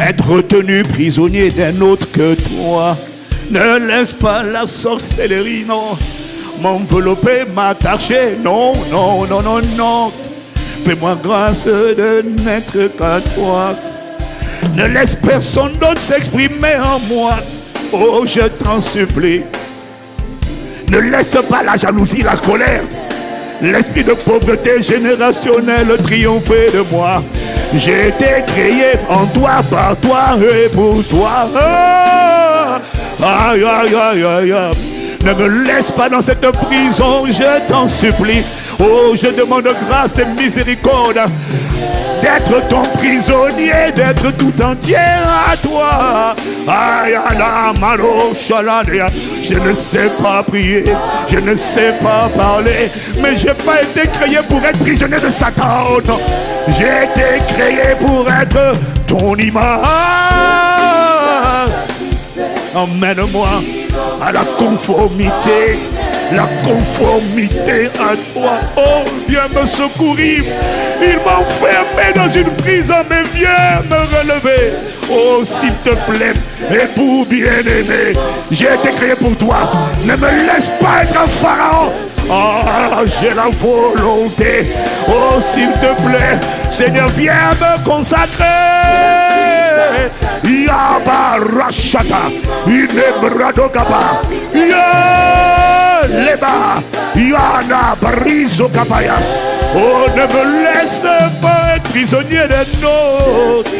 être retenu prisonnier d'un autre que toi. Ne laisse pas la sorcellerie, non, m'envelopper, m'attacher, non. Fais-moi grâce de n'être qu'à toi. Ne laisse personne d'autre s'exprimer en moi. Oh, je t'en supplie. Ne laisse pas la jalousie, la colère, l'esprit de pauvreté générationnelle triompher de moi. J'ai été créé en toi, par toi et pour toi. Aïe. Ne me laisse pas dans cette prison, je t'en supplie. Oh, je demande grâce et miséricorde d'être ton prisonnier, d'être tout entier à toi. Aïe, je ne sais pas prier, je ne sais pas parler, mais je n'ai pas été créé pour être prisonnier de Satan. Non. J'ai été créé pour être ton image. Emmène-moi à la conformité à toi. Oh, viens me secourir. Il m'a enfermé dans une prison, mais viens me relever. Oh, s'il te plaît, époux bien-aimé, j'ai été créé pour toi. Ne me laisse pas être un pharaon. Oh, j'ai la volonté. Oh, s'il te plaît, Seigneur, viens me consacrer. Yaba Rashata, Inebradogaba, Ya Leba, Yana Brizo Kabaya. Oh, ne me laisse pas être prisonnier des nôtres.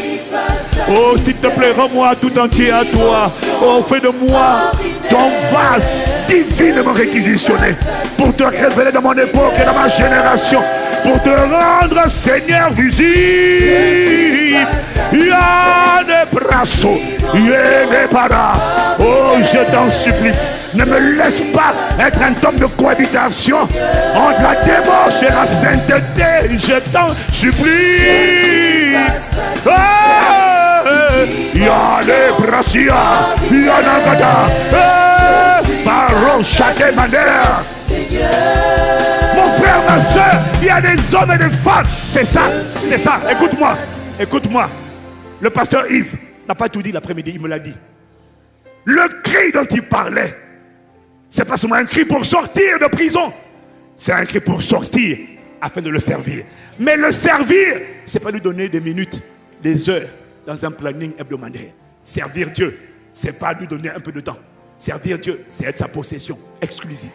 Oh, s'il te plaît, rends-moi tout entier à toi. Oh, fais de moi ton vase divinement réquisitionné pour te révéler dans mon époque et dans ma génération, pour te rendre, Seigneur, visible. Yane brasso, yene para. Oh, je t'en supplie, ne me laisse pas être un homme de cohabitation entre la débauche et la sainteté. Je t'en supplie. Yane brassia, yanagada, parocha de manière. Mon frère, ma soeur, il y a des hommes et des femmes. C'est ça, c'est ça. Écoute-moi, écoute-moi. Le pasteur Yves n'a pas tout dit l'après-midi, il me l'a dit. Le cri dont il parlait, c'est pas seulement un cri pour sortir de prison, c'est un cri pour sortir afin de le servir. Mais le servir, c'est pas lui donner des minutes, des heures dans un planning hebdomadaire. Servir Dieu, c'est pas lui donner un peu de temps. Servir Dieu, c'est être sa possession exclusive.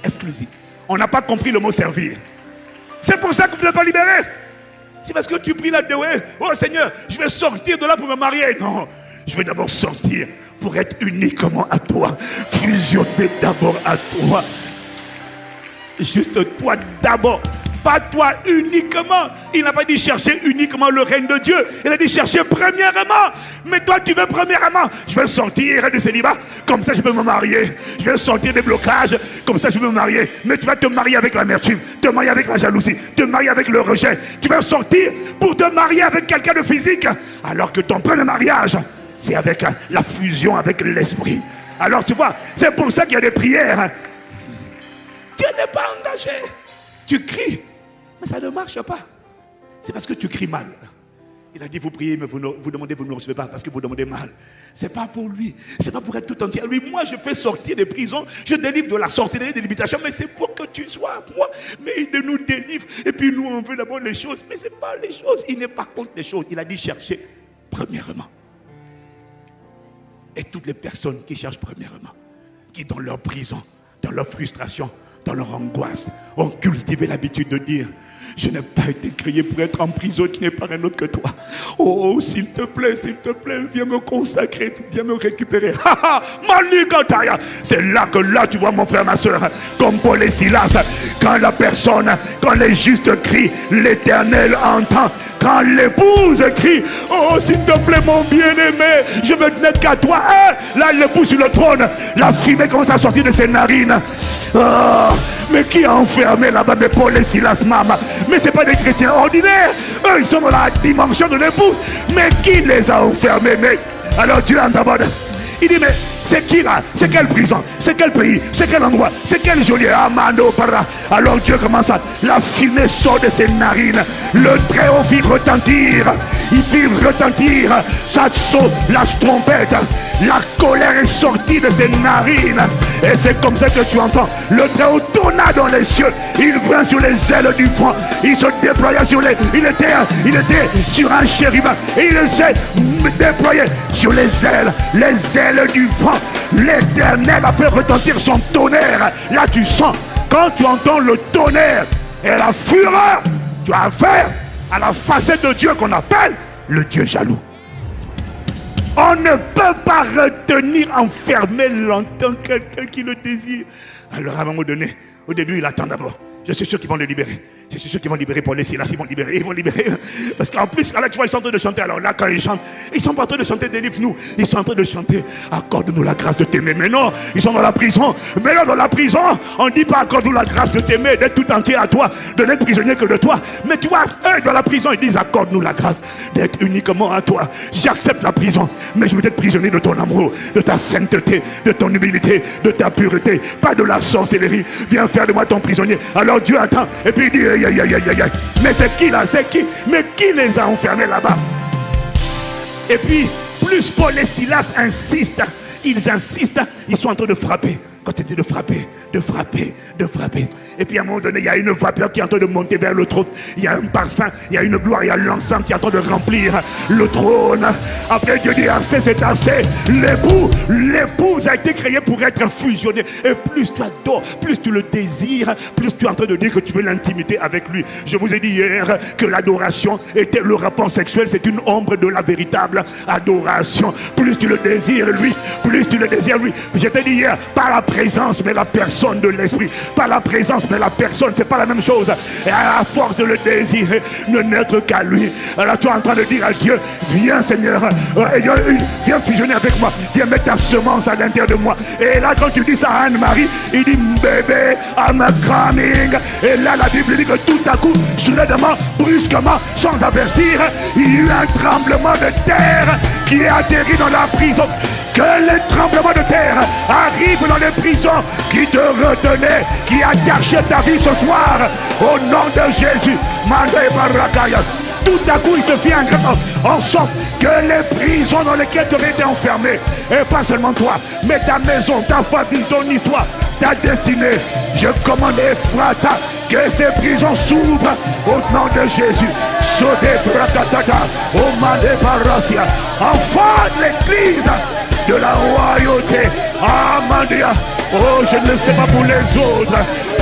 Exclusive. On n'a pas compris le mot servir. C'est pour ça que vous n'êtes pas libéré. C'est parce que tu pries là-dedans. Oh Seigneur, je vais sortir de là pour me marier. Non, je vais d'abord sortir pour être uniquement à toi. Fusionner d'abord à toi. Juste toi d'abord. Pas toi uniquement. Il n'a pas dit chercher uniquement le règne de Dieu. Il a dit chercher premièrement. Mais toi tu veux premièrement. Je vais sortir du célibat. Comme ça je peux me marier. Je vais sortir des blocages. Comme ça je peux me marier. Mais tu vas te marier avec l'amertume. Te marier avec la jalousie. Te marier avec le rejet. Tu vas sortir pour te marier avec quelqu'un de physique. Alors que ton premier mariage, c'est avec la fusion avec l'esprit. Alors tu vois, c'est pour ça qu'il y a des prières. Dieu n'est pas engagé. Tu cries. Mais ça ne marche pas. C'est parce que tu cries mal. Il a dit vous priez mais vous demandez, vous ne recevez pas parce que vous demandez mal. C'est pas pour lui. C'est pas pour être tout entier. Lui, moi je fais sortir des prisons. Je délivre de la sorcellerie, des limitations. Mais c'est pour que tu sois moi. Mais il nous délivre. Et puis nous on veut d'abord les choses. Mais c'est pas les choses. Il n'est pas contre les choses. Il a dit chercher premièrement. Et toutes les personnes qui cherchent premièrement, qui dans leur prison, dans leur frustration, dans leur angoisse, ont cultivé l'habitude de dire je n'ai pas été créé pour être emprisonné par un autre que toi. Oh, s'il te plaît, viens me consacrer, viens me récupérer. C'est là que là, tu vois mon frère, ma soeur, comme Paul et Silas, quand la personne, quand les justes crient, l'Éternel entend. Quand l'épouse crie, oh s'il te plaît mon bien-aimé, je me tenais qu'à toi. Là l'épouse sur le trône, la fumée commence à sortir de ses narines. Oh, mais qui a enfermé là-bas mes Paul et Silas, maman? Mais c'est pas des chrétiens ordinaires. Eux ils sont dans la dimension de l'épouse. Mais qui les a enfermés? Mais alors Dieu en d'abord. Il dit mais c'est qui là? C'est quelle prison? C'est quel pays? C'est quel endroit? C'est quel geôlier? Amando para. Alors Dieu commence à... La fumée sort de ses narines. Le Très-Haut fit retentir. Il fit retentir sa saut, la trompette. La colère est sortie de ses narines. Et c'est comme ça que tu entends. Le Très-Haut tourna dans les cieux. Il vint sur les ailes du vent. Il se déploya sur les... Il était sur un chérubin. Et il s'est déployé sur les ailes du vent. L'Éternel a fait retentir son tonnerre. Là tu sens, quand tu entends le tonnerre et la fureur, tu as affaire à la facette de Dieu qu'on appelle le Dieu jaloux. On ne peut pas retenir, enfermer longtemps quelqu'un qui le désire. Alors à un moment donné, au début il attend d'abord. Je suis sûr qu'ils vont le libérer. Je suis sûr qu'ils vont libérer pour les Silas, ils vont libérer. Parce qu'en plus, là, tu vois, ils sont en train de chanter. Alors là, quand ils chantent, ils sont pas en train de chanter délivre-nous. Ils sont en train de chanter accorde-nous la grâce de t'aimer. Mais non, ils sont dans la prison. Mais là, dans la prison, on ne dit pas accorde-nous la grâce de t'aimer, d'être tout entier à toi, de n'être prisonnier que de toi. Mais tu vois, eux, dans la prison, ils disent accorde-nous la grâce d'être uniquement à toi. J'accepte la prison, mais je veux être prisonnier de ton amour, de ta sainteté, de ton humilité, de ta pureté, pas de la sorcellerie. Viens faire de moi ton prisonnier. Alors Dieu attend, et puis il dit mais c'est qui là? C'est qui? Mais qui les a enfermés là-bas? Et puis plus Paul et Silas insistent, ils insistent, ils sont en train de frapper. Quand tu dis de frapper, de frapper, de frapper. Et puis à un moment donné, il y a une vapeur qui est en train de monter vers le trône. Il y a un parfum, il y a une gloire, il y a l'encens qui est en train de remplir le trône. Après Dieu dit assez, c'est assez. L'épouse a été créée pour être fusionnée. Et plus tu adores, plus tu le désires, plus tu es en train de dire que tu veux l'intimité avec lui. Je vous ai dit hier que l'adoration était le rapport sexuel, c'est une ombre de la véritable adoration. Plus tu le désires lui, plus tu le désires lui. Je t'ai dit hier, par la présence mais la personne de l'esprit, par la présence mais la personne, c'est pas la même chose. Et à force de le désirer, ne n'être qu'à lui. Alors tu es en train de dire à Dieu, viens Seigneur, viens fusionner avec moi, viens mettre ta semence à l'intérieur de moi. Et là quand tu dis ça à Anne-Marie, il dit bébé, I'm coming. Et là la Bible dit que tout à coup, soudainement, brusquement, sans avertir, il y a eu un tremblement de terre qui est atterri dans la prison. Que les tremblements de terre arrivent dans les prisons qui te retenaient, qui attachaient ta vie ce soir. Au nom de Jésus, tout à coup il se fait un grand en sorte que les prisons dans lesquelles tu aurais été enfermé, et pas seulement toi, mais ta maison, ta famille, ton histoire, ta destinée, je commande Ephrata, que ces prisons s'ouvrent au nom de Jésus. Enfant de l'église de la royauté, Amandia. Oh, je ne le sais pas pour les autres,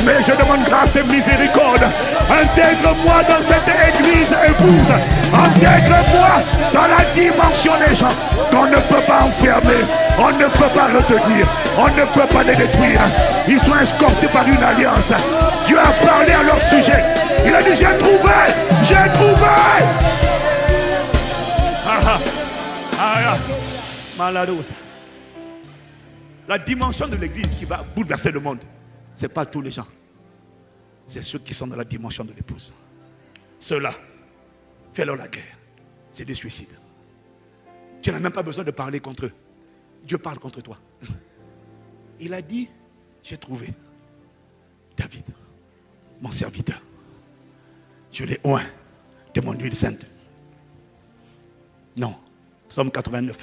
mais je demande grâce et miséricorde. Intègre-moi dans cette église épouse. Intègre-moi dans la dimension des gens qu'on ne peut pas enfermer, on ne peut pas retenir, on ne peut pas les détruire. Ils sont escortés par une alliance. Dieu a parlé à leur sujet. Il a dit, j'ai trouvé, j'ai trouvé. Malados. La dimension de l'église qui va bouleverser le monde, ce n'est pas tous les gens. C'est ceux qui sont dans la dimension de l'épouse. Ceux-là, fais-leur la guerre. C'est des suicides. Tu n'as même pas besoin de parler contre eux. Dieu parle contre toi. Il a dit, j'ai trouvé David, mon serviteur. Je l'ai oint de mon huile sainte. Non, Psaume 89,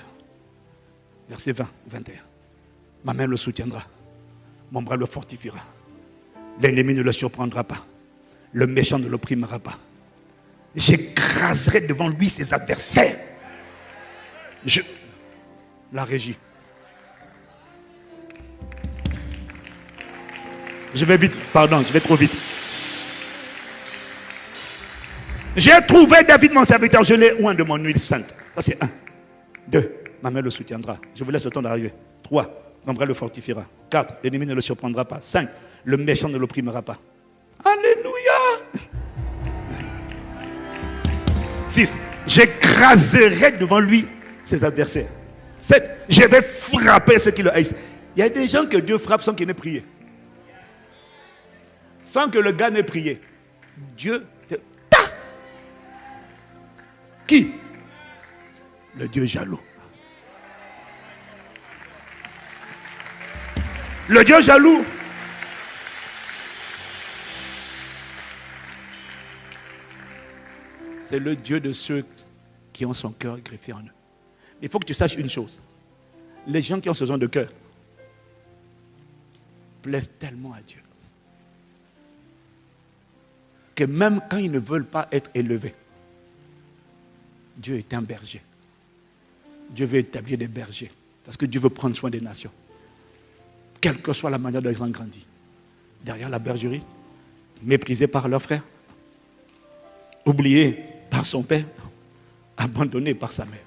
verset 20 ou 21. Ma main le soutiendra, mon bras le fortifiera. L'ennemi ne le surprendra pas, le méchant ne l'opprimera pas. J'écraserai devant lui ses adversaires. La régie. Je vais vite, pardon, je vais trop vite. J'ai trouvé David mon serviteur, je l'ai oint de mon huile sainte. Ça c'est 1. 2, ma main le soutiendra. Je vous laisse le temps d'arriver. 3, mon bras le fortifiera. 4, l'ennemi ne le surprendra pas. 5, le méchant ne l'opprimera pas. Alléluia. 6, j'écraserai devant lui ses adversaires. 7, je vais frapper ceux qui le haïssent. Il y a des gens que Dieu frappe sans qu'il n'ait prié. Sans que le gars n'ait prié. Dieu... Qui? Le Dieu jaloux. Le Dieu jaloux. C'est le Dieu de ceux qui ont son cœur greffé en eux. Il faut que tu saches une chose. Les gens qui ont ce genre de cœur plaisent tellement à Dieu que même quand ils ne veulent pas être élevés, Dieu est un berger. Dieu veut établir des bergers. Parce que Dieu veut prendre soin des nations. Quelle que soit la manière dont ils ont grandi. Derrière la bergerie, méprisé par leurs frères, oublié par son père, abandonné par sa mère.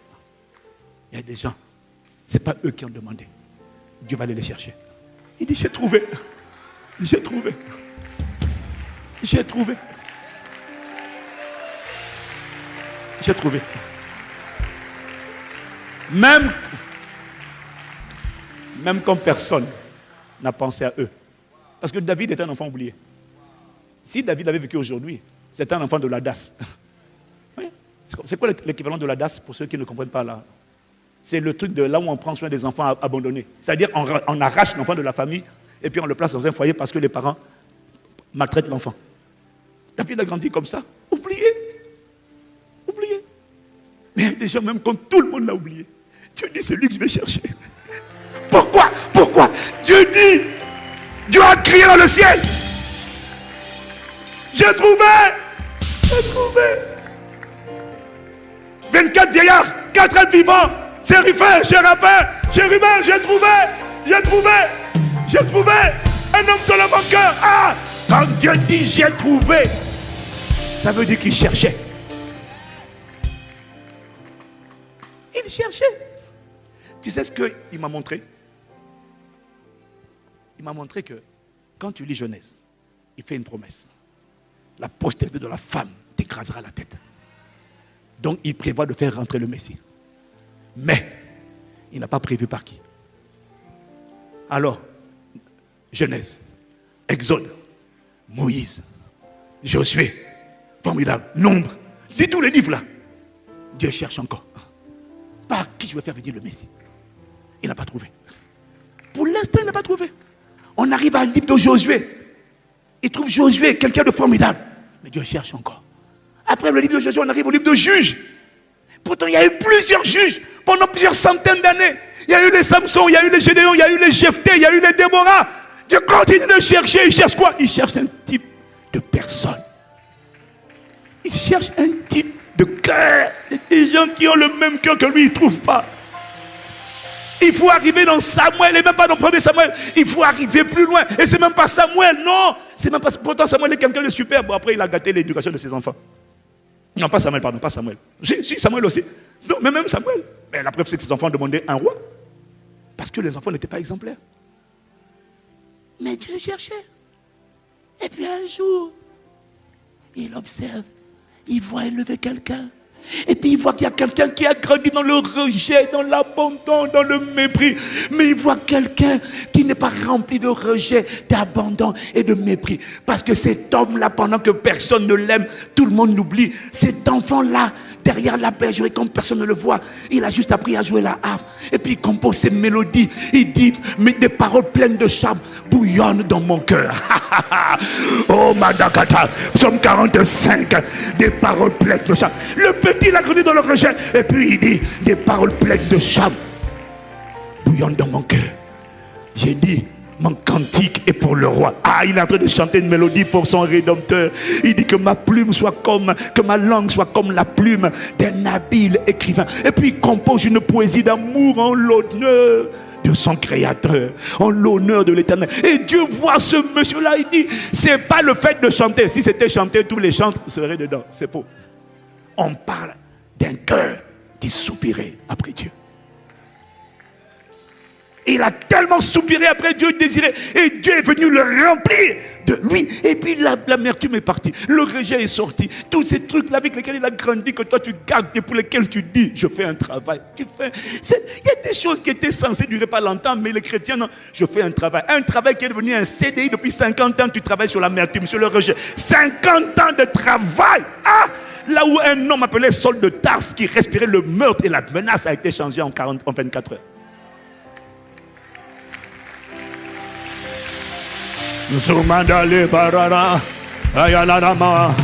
Il y a des gens, ce n'est pas eux qui ont demandé. Dieu va aller les chercher. Il dit, j'ai trouvé. J'ai trouvé. J'ai trouvé. J'ai trouvé. Même comme personne n'a pensé à eux. Parce que David est un enfant oublié. Si David avait vécu aujourd'hui, c'est un enfant de l'audace. Oui. C'est quoi l'équivalent de l'audace pour ceux qui ne comprennent pas là? C'est le truc de là où on prend soin des enfants abandonnés. C'est-à-dire on arrache l'enfant de la famille et puis on le place dans un foyer parce que les parents maltraitent l'enfant. David a grandi comme ça, oublié. Oublié. Mais il y a des gens, même quand tout le monde l'a oublié, Dieu dit, c'est lui que je vais chercher. Pourquoi? Pourquoi? Dieu dit, Dieu a crié dans le ciel. J'ai trouvé. 24 vieillards, 4 êtres vivants, séraphins, chérubins, j'ai trouvé un homme selon mon cœur. Ah, quand Dieu dit j'ai trouvé, ça veut dire qu'il cherchait. Il cherchait. Tu sais ce qu'il m'a montré? Il m'a montré que quand tu lis Genèse, il fait une promesse. La postérité de la femme t'écrasera la tête. Donc il prévoit de faire rentrer le Messie. Mais il n'a pas prévu par qui. Alors, Genèse, Exode, Moïse, Josué, formidable, Nombre, lis tous les livres là. Dieu cherche encore. Par qui je vais faire venir le Messie? Il n'a pas trouvé. Pour l'instant, il n'a pas trouvé. On arrive à un livre de Josué. Il trouve Josué, quelqu'un de formidable. Mais Dieu cherche encore. Après le livre de Josué, on arrive au livre de Juges. Pourtant, il y a eu plusieurs juges pendant plusieurs centaines d'années. Il y a eu les Samson, il y a eu les Gédéon, il y a eu les Jephthé, il y a eu les Déborah. Dieu continue de chercher. Il cherche quoi? Il cherche un type de personne. Il cherche un type de cœur. Des gens qui ont le même cœur que lui, il ne trouvent pas. Il faut arriver dans Samuel, et même pas dans 1er Samuel. Il faut arriver plus loin. Et c'est même pas Samuel, non. C'est même pas. Pourtant, Samuel est quelqu'un de super. Bon, après, il a gâté l'éducation de ses enfants. Non, pas Samuel, pardon, pas Samuel. Si, Samuel aussi. Non, mais même Samuel. Mais la preuve, c'est que ses enfants demandaient un roi. Parce que les enfants n'étaient pas exemplaires. Mais Dieu cherchait. Et puis un jour, il observe. Il voit élever quelqu'un. Et puis il voit qu'il y a quelqu'un qui a grandi dans le rejet, dans l'abandon, dans le mépris. Mais il voit quelqu'un qui n'est pas rempli de rejet, d'abandon et de mépris. Parce que cet homme-là, pendant que personne ne l'aime, tout le monde l'oublie. Cet enfant-là, derrière la bergerie, comme personne ne le voit, il a juste appris à jouer la harpe. Et puis il compose ses mélodies. Il dit, mais des paroles pleines de charme bouillonnent dans mon cœur. Oh Madakata, Psaume 45, des paroles pleines de charme. Le petit, il a grandi dans le rejet. Et puis il dit, des paroles pleines de charme bouillonnent dans mon cœur. J'ai dit, mon cantique est pour le roi. Ah, il est en train de chanter une mélodie pour son Rédempteur. Il dit que ma plume soit comme, que ma langue soit comme la plume d'un habile écrivain. Et puis il compose une poésie d'amour en l'honneur de son Créateur, en l'honneur de l'Éternel. Et Dieu voit ce monsieur-là, il dit, c'est pas le fait de chanter. Si c'était chanter, tous les chantres seraient dedans. C'est faux. On parle d'un cœur qui soupirait après Dieu. Il a tellement soupiré après Dieu, désiré. Et Dieu est venu le remplir de lui. Et puis l'amertume est partie. Le rejet est sorti. Tous ces trucs-là avec lesquels il a grandi, que toi tu gardes et pour lesquels tu dis, je fais un travail. Il y a des choses qui étaient censées durer pas longtemps, mais les chrétiens, non, je fais un travail. Un travail qui est devenu un CDI depuis 50 ans, tu travailles sur l'amertume, sur le rejet. 50 ans de travail. Ah! Là où un homme appelé Saul de Tarse, qui respirait le meurtre et la menace, a été changé en 24 heures. Zumandale barara ayalarama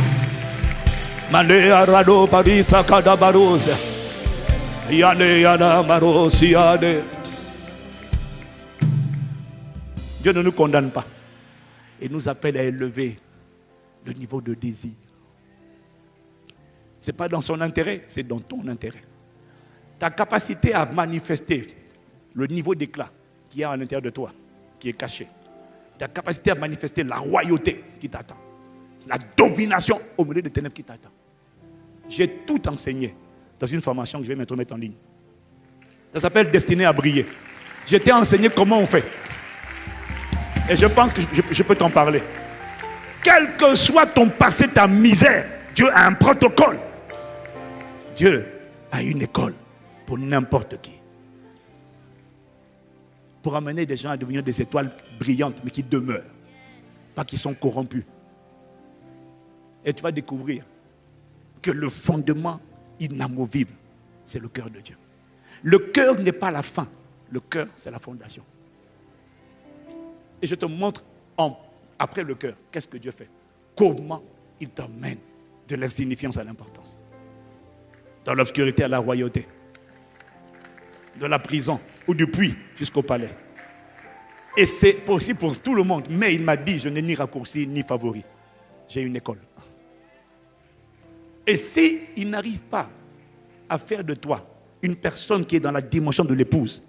mane arado parisa kadabarosa yane yana marosiade. Dieu ne nous condamne pas. Il nous appelle à élever le niveau de désir. Ce n'est pas dans son intérêt, c'est dans ton intérêt. Ta capacité à manifester le niveau d'éclat qui est à l'intérieur de toi, qui est caché. Ta capacité à manifester la royauté qui t'attend. La domination au milieu des ténèbres qui t'attend. J'ai tout enseigné dans une formation que je vais mettre en ligne. Ça s'appelle Destiné à briller. Je t'ai enseigné comment on fait. Et je pense que je peux t'en parler. Quel que soit ton passé, ta misère, Dieu a un protocole. Dieu a une école pour n'importe qui. Pour amener des gens à devenir des étoiles brillantes, mais qui demeurent, pas qui sont corrompus. Et tu vas découvrir que le fondement inamovible, c'est le cœur de Dieu. Le cœur n'est pas la fin, le cœur, c'est la fondation. Et je te montre, après le cœur, qu'est-ce que Dieu fait? Comment il t'emmène de l'insignifiance à l'importance. Dans l'obscurité à la royauté. de la prison ou du puits jusqu'au palais. Et c'est possible pour tout le monde. Mais il m'a dit, je n'ai ni raccourci ni favori. J'ai une école. Et s'il n'arrive pas à faire de toi une personne qui est dans la dimension de l'épouse,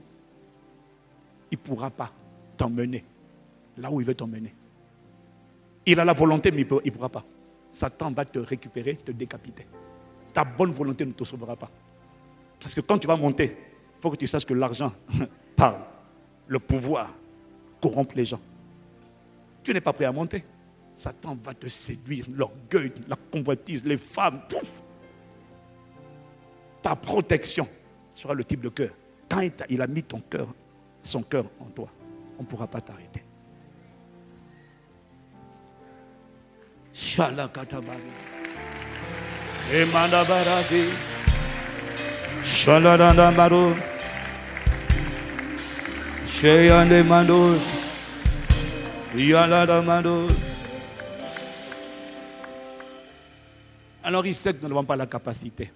il ne pourra pas t'emmener là où il veut t'emmener. Il a la volonté, mais il ne pourra pas. Satan va te récupérer, te décapiter. Ta bonne volonté ne te sauvera pas. Parce que quand tu vas monter, il faut que tu saches que l'argent parle. Le pouvoir corrompt les gens. Tu n'es pas prêt à monter. Satan va te séduire, l'orgueil, la convoitise, les femmes. Pouf. Ta protection sera le type de cœur. Quand il a mis son cœur en toi, on ne pourra pas t'arrêter. Shalakatabari. Emandabaradi. Shaladandamaro. Sheyandemandos. Yaladamandos. Alors il sait que nous n'avons pas la capacité.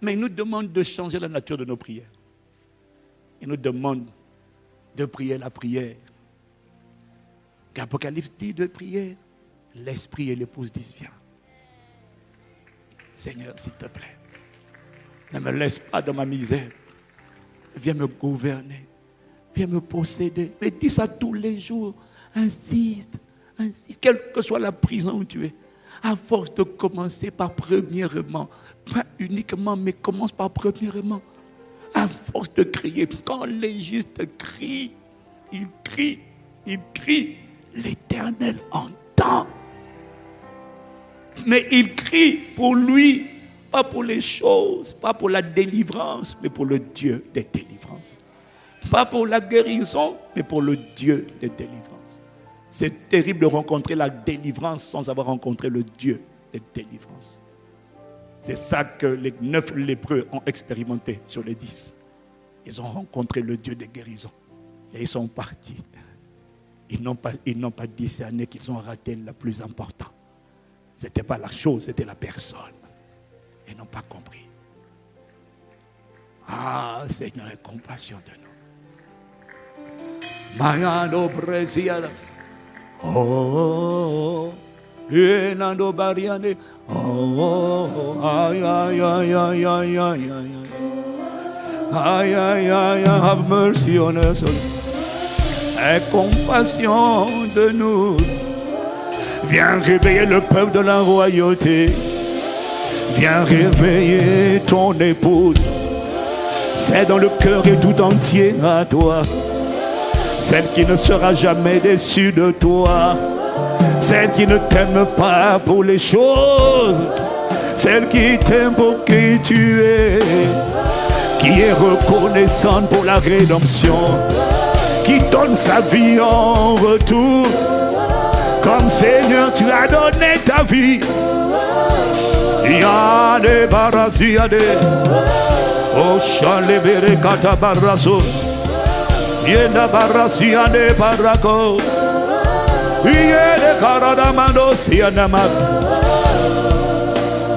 Mais il nous demande de changer la nature de nos prières. Il nous demande de prier la prière. Qu'Apocalypse dit de prier. L'esprit et l'épouse disent viens. Seigneur, s'il te plaît, ne me laisse pas dans ma misère. Viens me gouverner. Viens me posséder. Mais dis ça tous les jours. Insiste, insiste. Quelle que soit la prison où tu es. À force de commencer par premièrement. Pas uniquement, mais commence par premièrement. À force de crier. Quand les justes crient, ils crient, l'Éternel entend. Mais il crie pour lui, pas pour les choses, pas pour la délivrance, mais pour le Dieu des délivrances. Pas pour la guérison, mais pour le Dieu des délivrances. C'est terrible de rencontrer la délivrance sans avoir rencontré le Dieu des délivrances. C'est ça que les 9 lépreux ont expérimenté sur les 10. Ils ont rencontré le Dieu des guérisons. Et ils sont partis. Ils n'ont pas discerné qu'ils ont raté le plus important. Ce n'était pas la chose, c'était la personne. Ils n'ont pas compris. Ah, Seigneur, aie compassion de nous. Mayano Brésil. Oh, Yenando Bariane. Oh, aïe, aïe, aïe, aïe, aïe, aïe, aïe. Aïe, aïe, aïe, have mercy on us. Aie compassion de nous. Viens réveiller le peuple de la royauté. Viens réveiller ton épouse. C'est dans le cœur et tout entier à toi. Celle qui ne sera jamais déçue de toi. Celle qui ne t'aime pas pour les choses. Celle qui t'aime pour qui tu es. Qui est reconnaissante pour la rédemption. Qui donne sa vie en retour. Comme Seigneur, tu as donné ta vie. Yade barasi yade. O shalebere kata baraso. Yenda barasi yade barako. Yede karada mando siyana mat.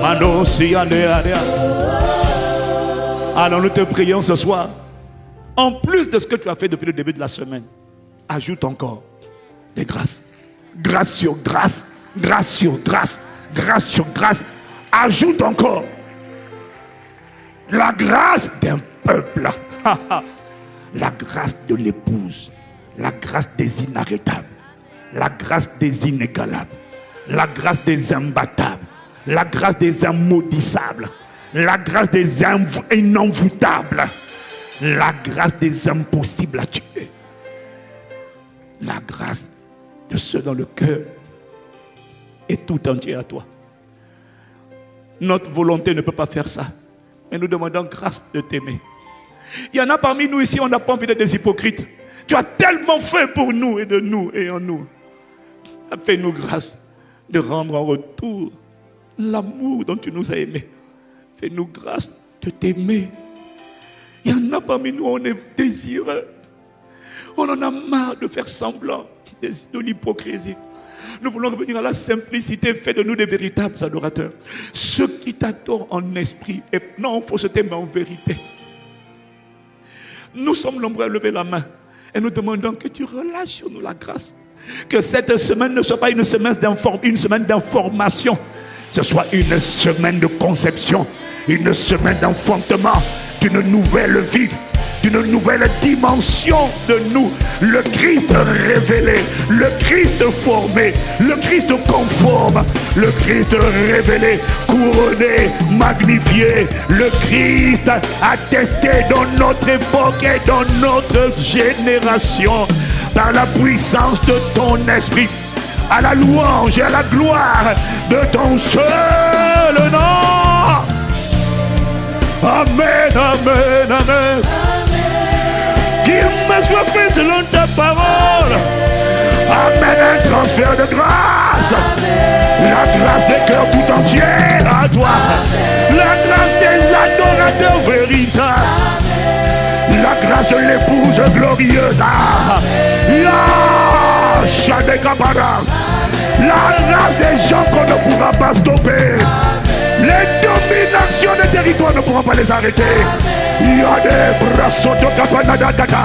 Mando siyane yade. Alors nous te prions ce soir. En plus de ce que tu as fait depuis le début de la semaine, ajoute encore des grâces. Grâce sur grâce, grâce sur grâce, grâce sur grâce. Ajoute encore la grâce d'un peuple, la grâce de l'épouse, la grâce des inarrêtables, la grâce des inégalables, la grâce des imbattables, la grâce des immaudissables, la grâce des inenvoûtables, la grâce des impossibles à tuer, la grâce de ceux dans le cœur est tout entier à toi. Notre volonté ne peut pas faire ça. Mais nous demandons grâce de t'aimer. Il y en a parmi nous ici, on n'a pas envie d'être des hypocrites. Tu as tellement fait pour nous et de nous et en nous. Fais-nous grâce de rendre en retour l'amour dont tu nous as aimés. Fais-nous grâce de t'aimer. Il y en a parmi nous, on est désireux. On en a marre de faire semblant de l'hypocrisie. Nous voulons revenir à la simplicité. Fais de nous des véritables adorateurs. Ceux qui t'adorent en esprit et non en fausseté mais en vérité. Nous sommes nombreux à lever la main et nous demandons que tu relâches sur nous la grâce. Que cette semaine ne soit pas une semaine d'information, ce soit une semaine de conception, une semaine d'enfantement d'une nouvelle vie, d'une nouvelle dimension de nous. Le Christ révélé, le Christ formé, le Christ conforme, le Christ révélé, couronné, magnifié, le Christ attesté dans notre époque et dans notre génération par la puissance de ton esprit, à la louange et à la gloire de ton seul nom. Amen, amen, amen. Qu'il me soit fait selon ta parole. Amen, un transfert de grâce. La grâce des cœurs tout entiers à toi. La grâce des adorateurs véritables. La grâce de l'épouse glorieuse. La grâce des gens qu'on ne pourra pas stopper. Les dominations des territoires ne pourront pas les arrêter. Il y a des bras de Kapanadagata.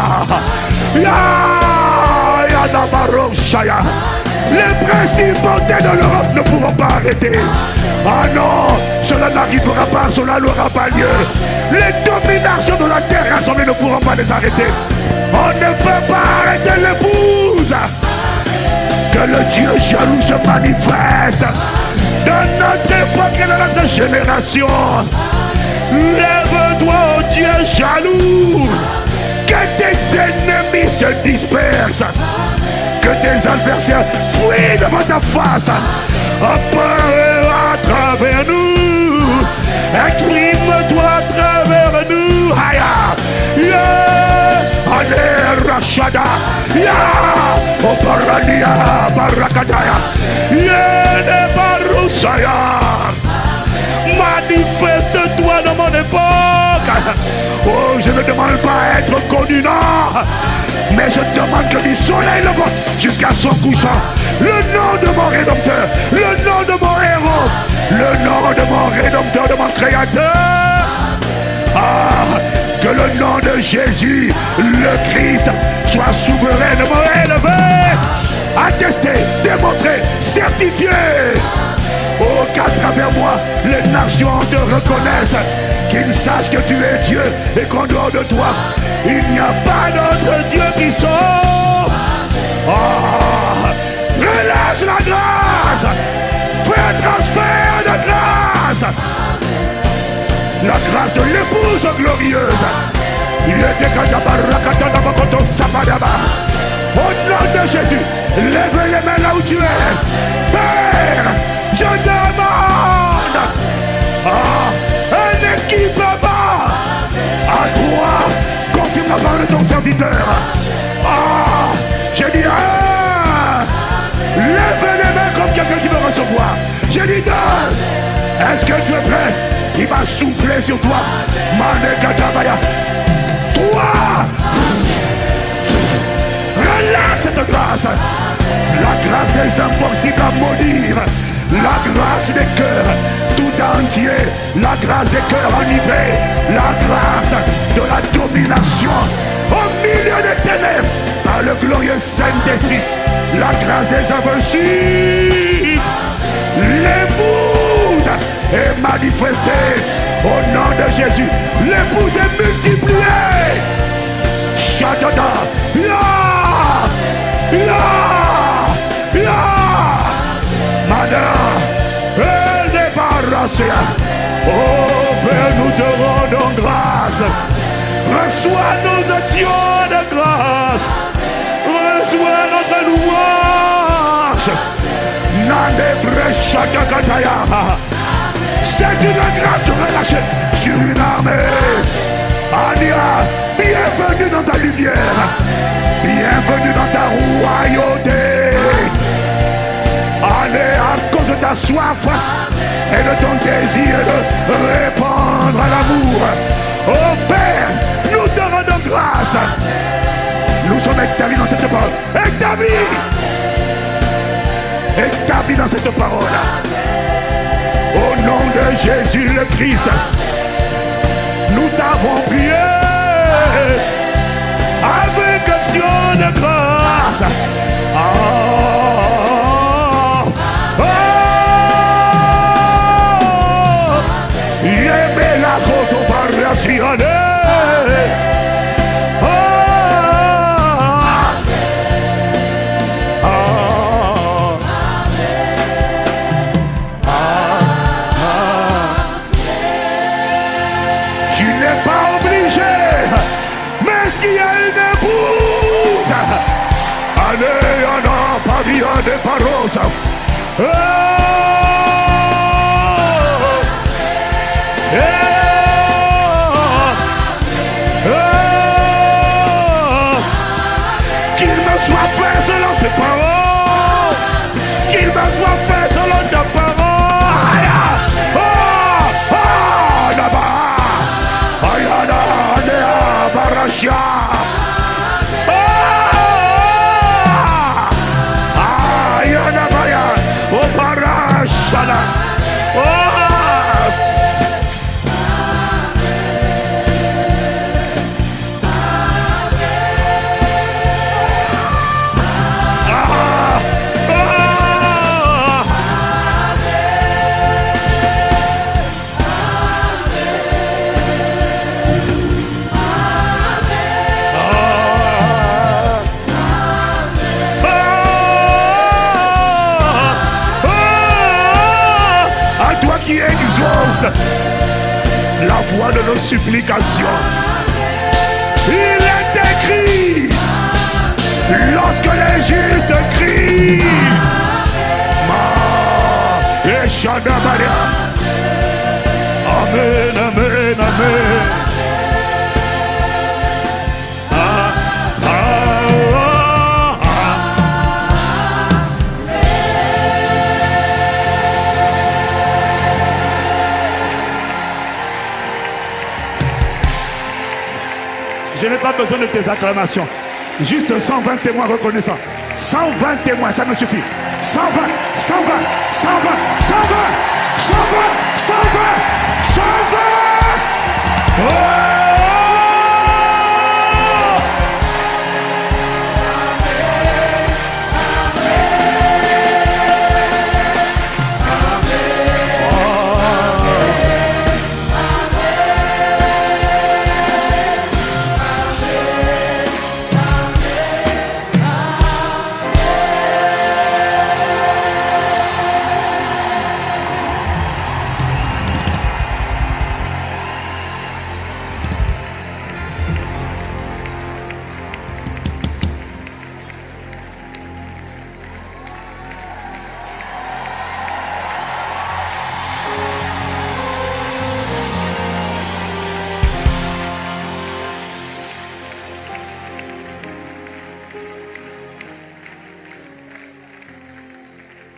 Les principautés de l'Europe ne pourront pas arrêter. Ah non, cela n'arrivera pas, cela n'aura pas lieu. Les dominations de la terre assemblée ne pourront pas les arrêter. On ne peut pas arrêter l'épouse. Que le Dieu jaloux se manifeste dans notre époque et dans notre génération. Lève-toi, oh Dieu jaloux. Que tes ennemis se dispersent. Que tes adversaires fuient devant ta face. Apparaît à travers nous. Exprime-toi à travers nous. Haya. Allez, Rachada. Oparania, Barakadaya. Yene Barusaya. Manifeste-toi dans mon époque. Oh, je ne demande pas à être connu, non. Mais je demande que du soleil levant jusqu'à son couchant, le nom de mon Rédempteur, le nom de mon héros, le nom de mon Rédempteur, de mon Créateur. Ah, que le nom de Jésus, le Christ, soit souverainement élevé, attesté, démontré, certifié. Oh, qu'à travers moi, les nations te reconnaissent, qu'ils sachent que tu es Dieu et qu'en dehors de toi, il n'y a pas d'autre Dieu qui sauve. Oh, relâche la grâce, fais un transfert de grâce. La grâce de l'épouse glorieuse. Au nom de Jésus, lève les mains là où tu es. Père, je demande un équipement à toi. Confirme la parole de ton serviteur. J'ai dit lève les mains comme quelqu'un qui veut recevoir. J'ai dit est-ce que tu es prêt? Il va souffler sur toi. Manekatabaya. Toi, relâche cette grâce. La grâce des impossibles à maudire. La grâce des cœurs tout entiers. La grâce des cœurs enivrés. La grâce de la domination au milieu des ténèbres par le glorieux Saint-Esprit. La grâce des invincibles. L'épouse est manifestée au nom de Jésus. L'épouse est multipliée. Shadada. Elle débarrassée. Oh Père, nous te rendons grâce. Reçois nos actions de grâce. Reçois notre louange. C'est une grâce relâchée sur une armée. Ania, bienvenue dans ta lumière. Bienvenue dans ta royauté. Allez, à cause de ta soif et de ton désir de répandre l'amour. Oh Père, nous te rendons grâce. Nous sommes établis dans cette parole. Établis dans cette parole. Au nom de Jésus le Christ, nous t'avons prié. la grâce. Yeme la koto barasiane. Tu n'es pas obligé, mais est-ce qu'il y a une épouse? Allez, Anna, Paria de Parosa. Qu'il me soit fait selon ses paroles. Qu'il me soit fait selon ta parole. Barasha. Ayana Baya. Oh Barashana. Qui exauce la voix de nos supplications. Il est écrit, lorsque les justes crient, Amen, amen, amen. Je n'ai pas besoin de tes acclamations. Juste 120 témoins reconnaissants. 120 témoins, ça me suffit. 120, 120, 120, 120, 120, 120, 120. Oh!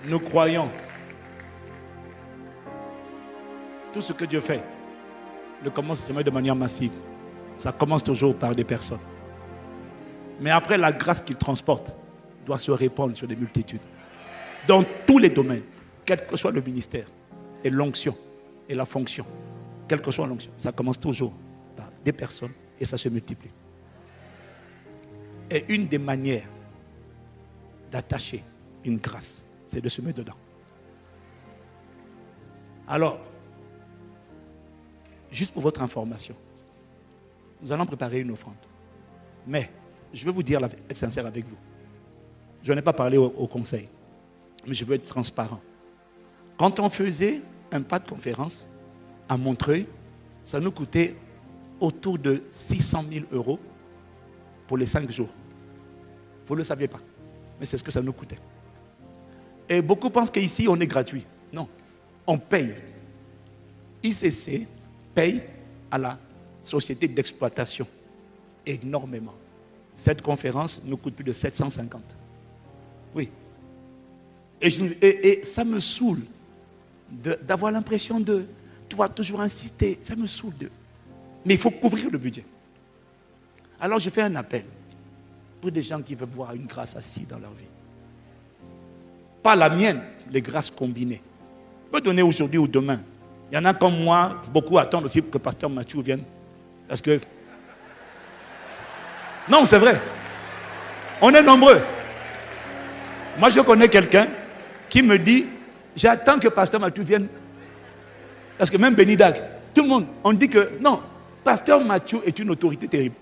Nous croyons. Tout ce que Dieu fait ne commence jamais de manière massive. Ça commence toujours par des personnes. Mais après, la grâce qu'il transporte doit se répandre sur des multitudes. Dans tous les domaines, quel que soit le ministère, et l'onction, et la fonction, quelle que soit l'onction, ça commence toujours par des personnes et ça se multiplie. Et une des manières d'attacher une grâce, c'est de se mettre dedans. Alors, juste pour votre information, nous allons préparer une offrande. Mais, je vais vous dire, être sincère avec vous. Je n'ai pas parlé au conseil, mais je veux être transparent. Quand on faisait un pas de conférence à Montreuil, ça nous coûtait autour de 600 000 € pour les 5 jours. Vous ne le saviez pas, mais c'est ce que ça nous coûtait. Et beaucoup pensent qu'ici, on est gratuit. Non, on paye. ICC paye à la société d'exploitation énormément. Cette conférence nous coûte plus de 750. Oui. Et ça me saoule d'avoir l'impression de devoir toujours insister. Ça me saoule. Mais il faut couvrir le budget. Alors je fais un appel pour des gens qui veulent voir une grâce assise dans leur vie. Pas la mienne, les grâces combinées. Je peux donner aujourd'hui ou demain. Il y en a comme moi, beaucoup attendent aussi que Pasteur Mathieu vienne. Parce que... Non, c'est vrai. On est nombreux. Moi, je connais quelqu'un qui me dit, j'attends que Pasteur Mathieu vienne. Parce que même Béni Dag, tout le monde, on dit que non, Pasteur Mathieu est une autorité terrible.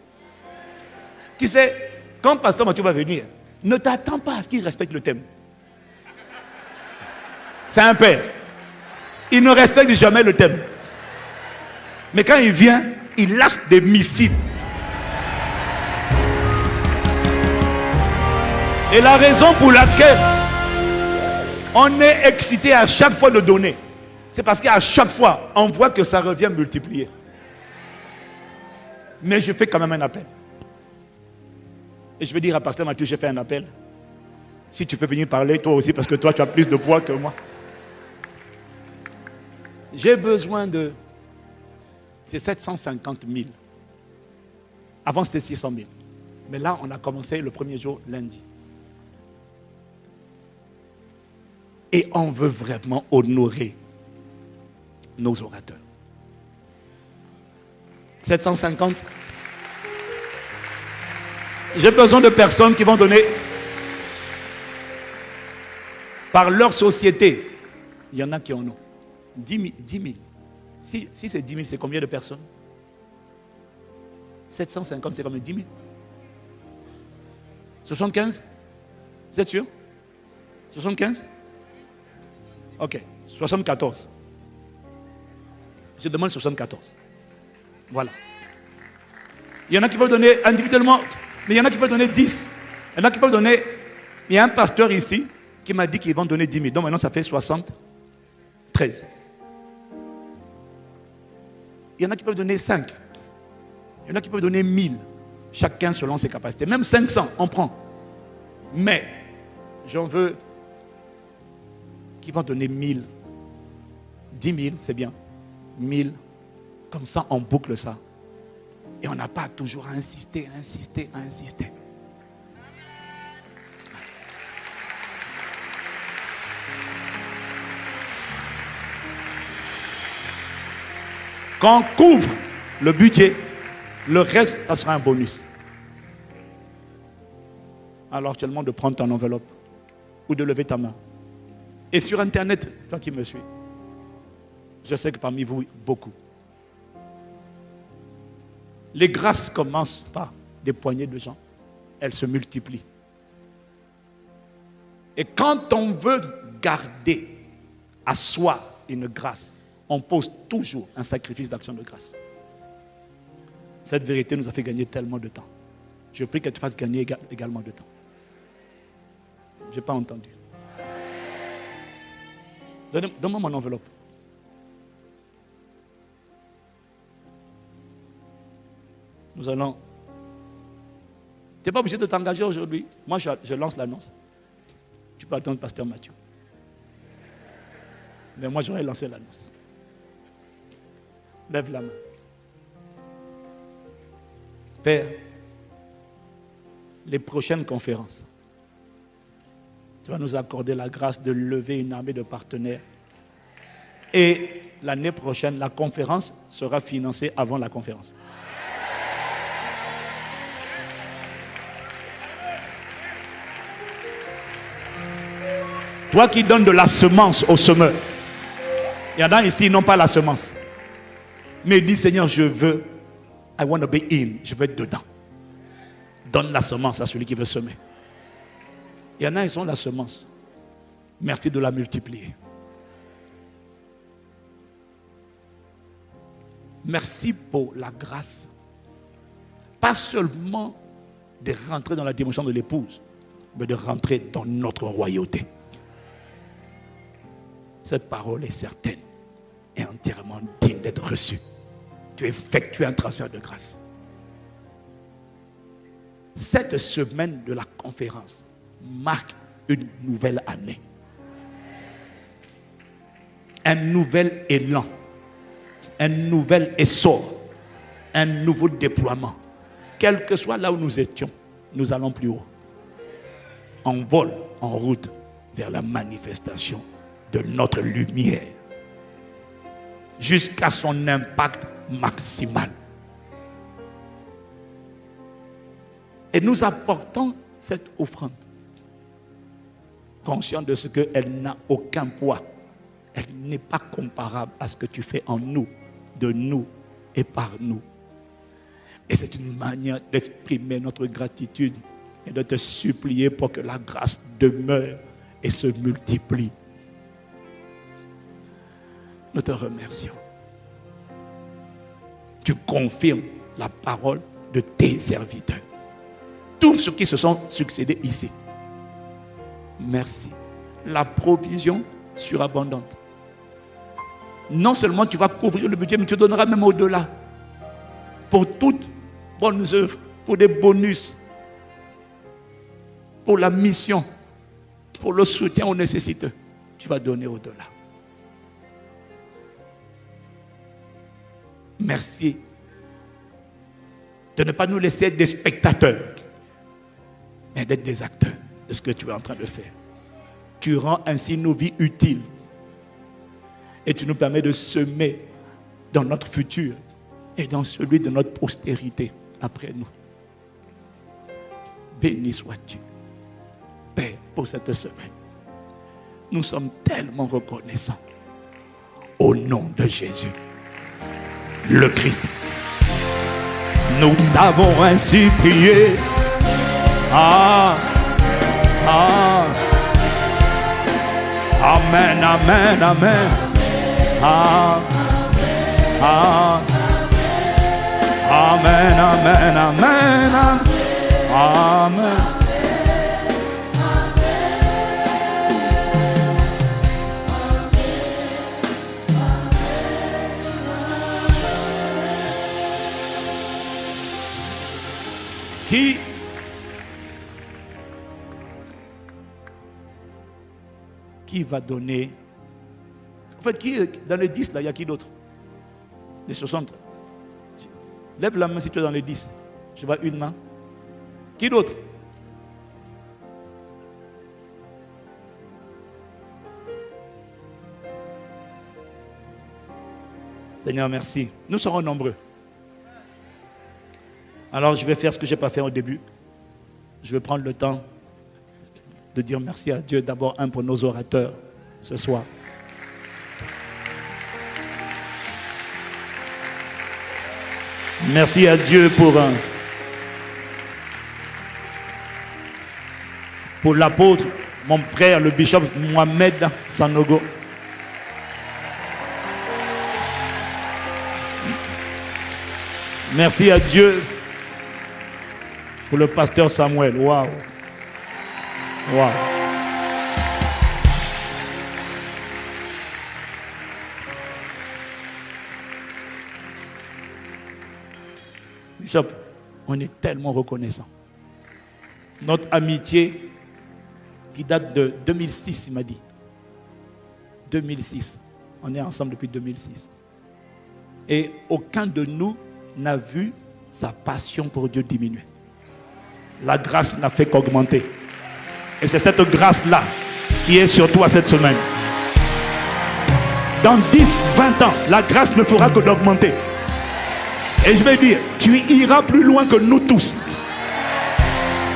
Tu sais, quand Pasteur Mathieu va venir, ne t'attends pas à ce qu'il respecte le thème. C'est un père. Il ne respecte jamais le thème. Mais quand il vient, il lâche des missiles. Et la raison pour laquelle on est excité à chaque fois de donner, c'est parce qu'à chaque fois, on voit que ça revient multiplié. Mais je fais quand même un appel. Et je vais dire à Pasteur Mathieu, j'ai fait un appel. Si tu peux venir parler, toi aussi, parce que toi, tu as plus de poids que moi. J'ai besoin de... C'est 750 000. Avant, c'était 600 000. Mais là, on a commencé le premier jour, lundi. Et on veut vraiment honorer nos orateurs. 750. J'ai besoin de personnes qui vont donner par leur société. Il y en a qui en ont. 10 000. Si c'est 10 000, c'est combien de personnes? 750, c'est combien? 10 000. 75? Vous êtes sûr? 75? Ok, 74. Je demande 74. Voilà. Il y en a qui peuvent donner individuellement, mais il y en a qui peuvent donner 10. Il y en a qui peuvent donner... Il y a un pasteur ici qui m'a dit qu'ils vont donner 10 000. Donc maintenant, ça fait 73. Il y en a qui peuvent donner 5. Il y en a qui peuvent donner 1000. Chacun selon ses capacités. Même 500, on prend. Mais, j'en veux qui vont donner 1000. 10 000, c'est bien. 1000. Comme ça, on boucle ça. Et on n'a pas toujours à insister. Quand on couvre le budget, le reste, ça sera un bonus. Alors, je te demande de prendre ton enveloppe ou de lever ta main. Et sur Internet, toi qui me suis, je sais que parmi vous, beaucoup. Les grâces commencent par des poignées de gens. Elles se multiplient. Et quand on veut garder à soi une grâce, on pose toujours un sacrifice d'action de grâce. Cette vérité nous a fait gagner tellement de temps. Je prie qu'elle te fasse gagner également de temps. Je n'ai pas entendu. Donne-moi mon enveloppe. Nous allons... Tu n'es pas obligé de t'engager aujourd'hui. Moi, je lance l'annonce. Tu peux attendre Pasteur Mathieu. Mais moi, j'aurais lancé l'annonce. Lève la main. Père, les prochaines conférences, tu vas nous accorder la grâce de lever une armée de partenaires. Et l'année prochaine, la conférence sera financée avant la conférence. Toi qui donnes de la semence au semeur. Il y en a ici, ils n'ont pas la semence. Mais il dit, Seigneur, je veux, I want to be in, je veux être dedans. Donne la semence à celui qui veut semer. Il y en a, ils ont la semence. Merci de la multiplier. Merci pour la grâce. Pas seulement de rentrer dans la dimension de l'épouse, mais de rentrer dans notre royauté. Cette parole est certaine et entièrement digne d'être reçue. Tu effectues un transfert de grâce. Cette semaine de la conférence marque une nouvelle année. Un nouvel élan. Un nouvel essor. Un nouveau déploiement. Quel que soit là où nous étions, nous allons plus haut. On vole en route vers la manifestation de notre lumière jusqu'à son impact maximal. Et nous apportons cette offrande, conscient de ce qu'elle n'a aucun poids. Elle n'est pas comparable à ce que tu fais en nous, de nous et par nous. Et c'est une manière d'exprimer notre gratitude et de te supplier pour que la grâce demeure et se multiplie. Nous te remercions. Tu confirmes la parole de tes serviteurs. Tous ceux qui se sont succédés ici. Merci. La provision surabondante. Non seulement tu vas couvrir le budget, mais tu donneras même au-delà. Pour toutes bonnes œuvres, pour des bonus, pour la mission, pour le soutien aux nécessiteux. Tu vas donner au-delà. Merci de ne pas nous laisser être des spectateurs, mais d'être des acteurs de ce que tu es en train de faire. Tu rends ainsi nos vies utiles et tu nous permets de semer dans notre futur et dans celui de notre postérité après nous. Béni sois-tu, Père, pour cette semaine. Nous sommes tellement reconnaissants. Au nom de Jésus, le Christ. Nous t'avons ainsi prié. Ah, ah. Amen, amen, amen. Ah, ah. Amen, amen, amen. Amen. Qui va donner? En fait, qui dans les 10 là, il y a qui d'autre? Les 60. Lève la main si tu es dans les 10. Je vois une main. Qui d'autre? Seigneur, merci. Nous serons nombreux. Alors, je vais faire ce que je n'ai pas fait au début. Je vais prendre le temps de dire merci à Dieu. D'abord, pour nos orateurs ce soir. Merci à Dieu pour l'apôtre, mon frère, le bishop Mohamed Sanogo. Merci à Dieu pour le pasteur Samuel. Waouh! Waouh! Bishop, on est tellement reconnaissant. Notre amitié qui date de 2006, il m'a dit. 2006. On est ensemble depuis 2006. Et aucun de nous n'a vu sa passion pour Dieu diminuer. La grâce n'a fait qu'augmenter. Et c'est cette grâce-là qui est sur toi cette semaine. Dans 10, 20 ans, la grâce ne fera que d'augmenter. Et je vais dire, tu iras plus loin que nous tous.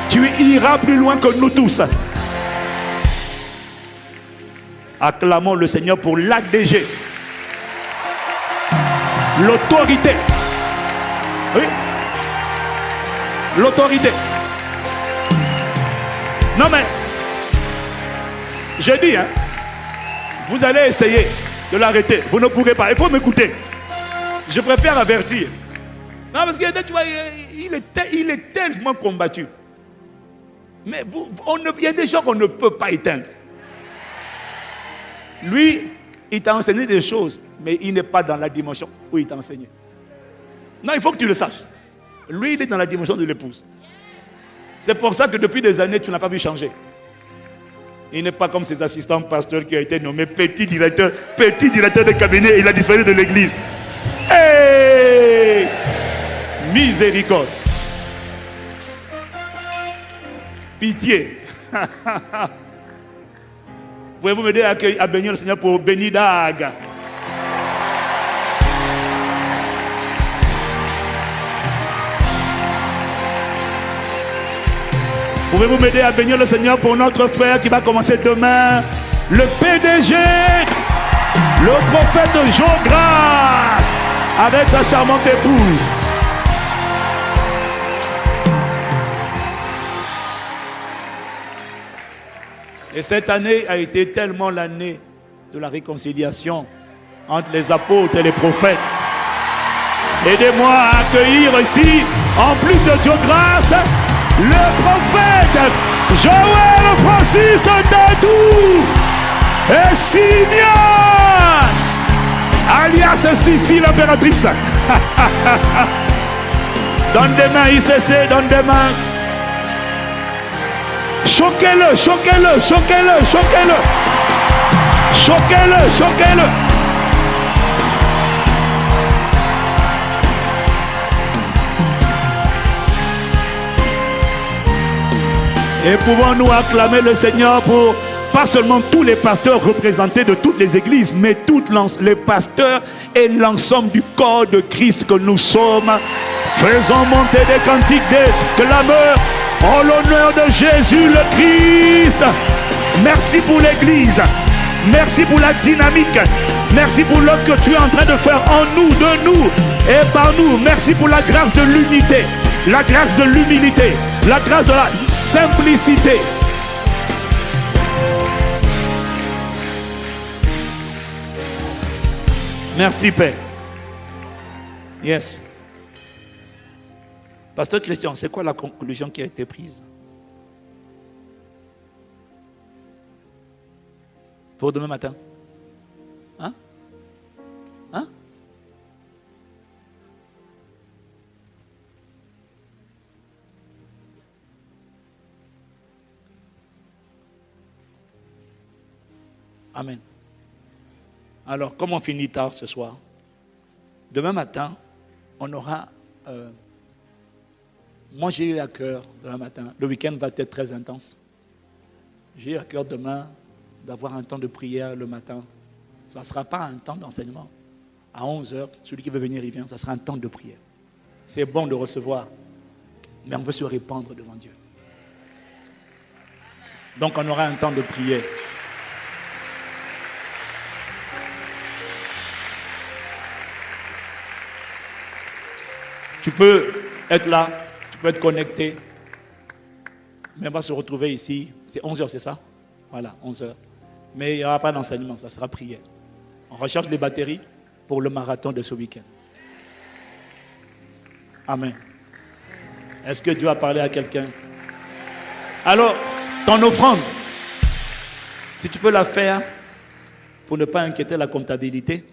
Tu iras plus loin que nous tous. Acclamons le Seigneur pour l'ADG. L'autorité. Oui. L'autorité. Non mais, je dis, vous allez essayer de l'arrêter. Vous ne pourrez pas. Il faut m'écouter. Je préfère avertir. Non, parce que tu vois, il est tellement combattu. Mais il y a des gens qu'on ne peut pas éteindre. Lui, il t'a enseigné des choses, mais il n'est pas dans la dimension où il t'a enseigné. Non, il faut que tu le saches. Lui, il est dans la dimension de l'épouse. C'est pour ça que depuis des années, tu n'as pas vu changer. Il n'est pas comme ses assistants pasteurs qui a été nommé petit directeur de cabinet et il a disparu de l'église. Hey! Miséricorde. Pitié. Pouvez-vous m'aider à bénir le Seigneur pour bénir Dag? Pouvez-vous m'aider à bénir le Seigneur pour notre frère qui va commencer demain, le PDG, le prophète Jean Grasse, avec sa charmante épouse. Et cette année a été tellement l'année de la réconciliation entre les apôtres et les prophètes. Aidez-moi à accueillir ici, en plus de Dieu grâce, le prophète Joël Francis Dadou et Simeon, alias Sissi l'impératrice. Donne des mains, ICC, donne des mains. Choquez-le, choquez-le, choquez-le, choquez-le. Choquez-le, choquez-le. Et pouvons-nous acclamer le Seigneur pour pas seulement tous les pasteurs représentés de toutes les églises, mais tous les pasteurs et l'ensemble du corps de Christ que nous sommes. Faisons monter des cantiques, des clameurs en l'honneur de Jésus le Christ. Merci pour l'église. Merci pour la dynamique. Merci pour l'œuvre que tu es en train de faire en nous, de nous et par nous. Merci pour la grâce de l'unité, la grâce de l'humilité, la grâce de la simplicité. Merci Père. Yes. Pasteur Christian, c'est quoi la conclusion qui a été prise pour demain matin? Hein? Hein? Amen. Alors, comme on finit tard ce soir, demain matin, on aura... moi, j'ai eu à cœur demain matin, le week-end va être très intense. J'ai eu à cœur demain d'avoir un temps de prière le matin. Ça ne sera pas un temps d'enseignement. À 11h, celui qui veut venir, il vient. Ça sera un temps de prière. C'est bon de recevoir, mais on veut se répandre devant Dieu. Donc, on aura un temps de prière. Tu peux être là, tu peux être connecté, mais on va se retrouver ici. C'est 11h, c'est ça? Voilà, 11h. Mais il n'y aura pas d'enseignement, ça sera prière. On recherche les batteries pour le marathon de ce week-end. Amen. Est-ce que Dieu a parlé à quelqu'un? Alors, ton offrande, si tu peux la faire pour ne pas inquiéter la comptabilité,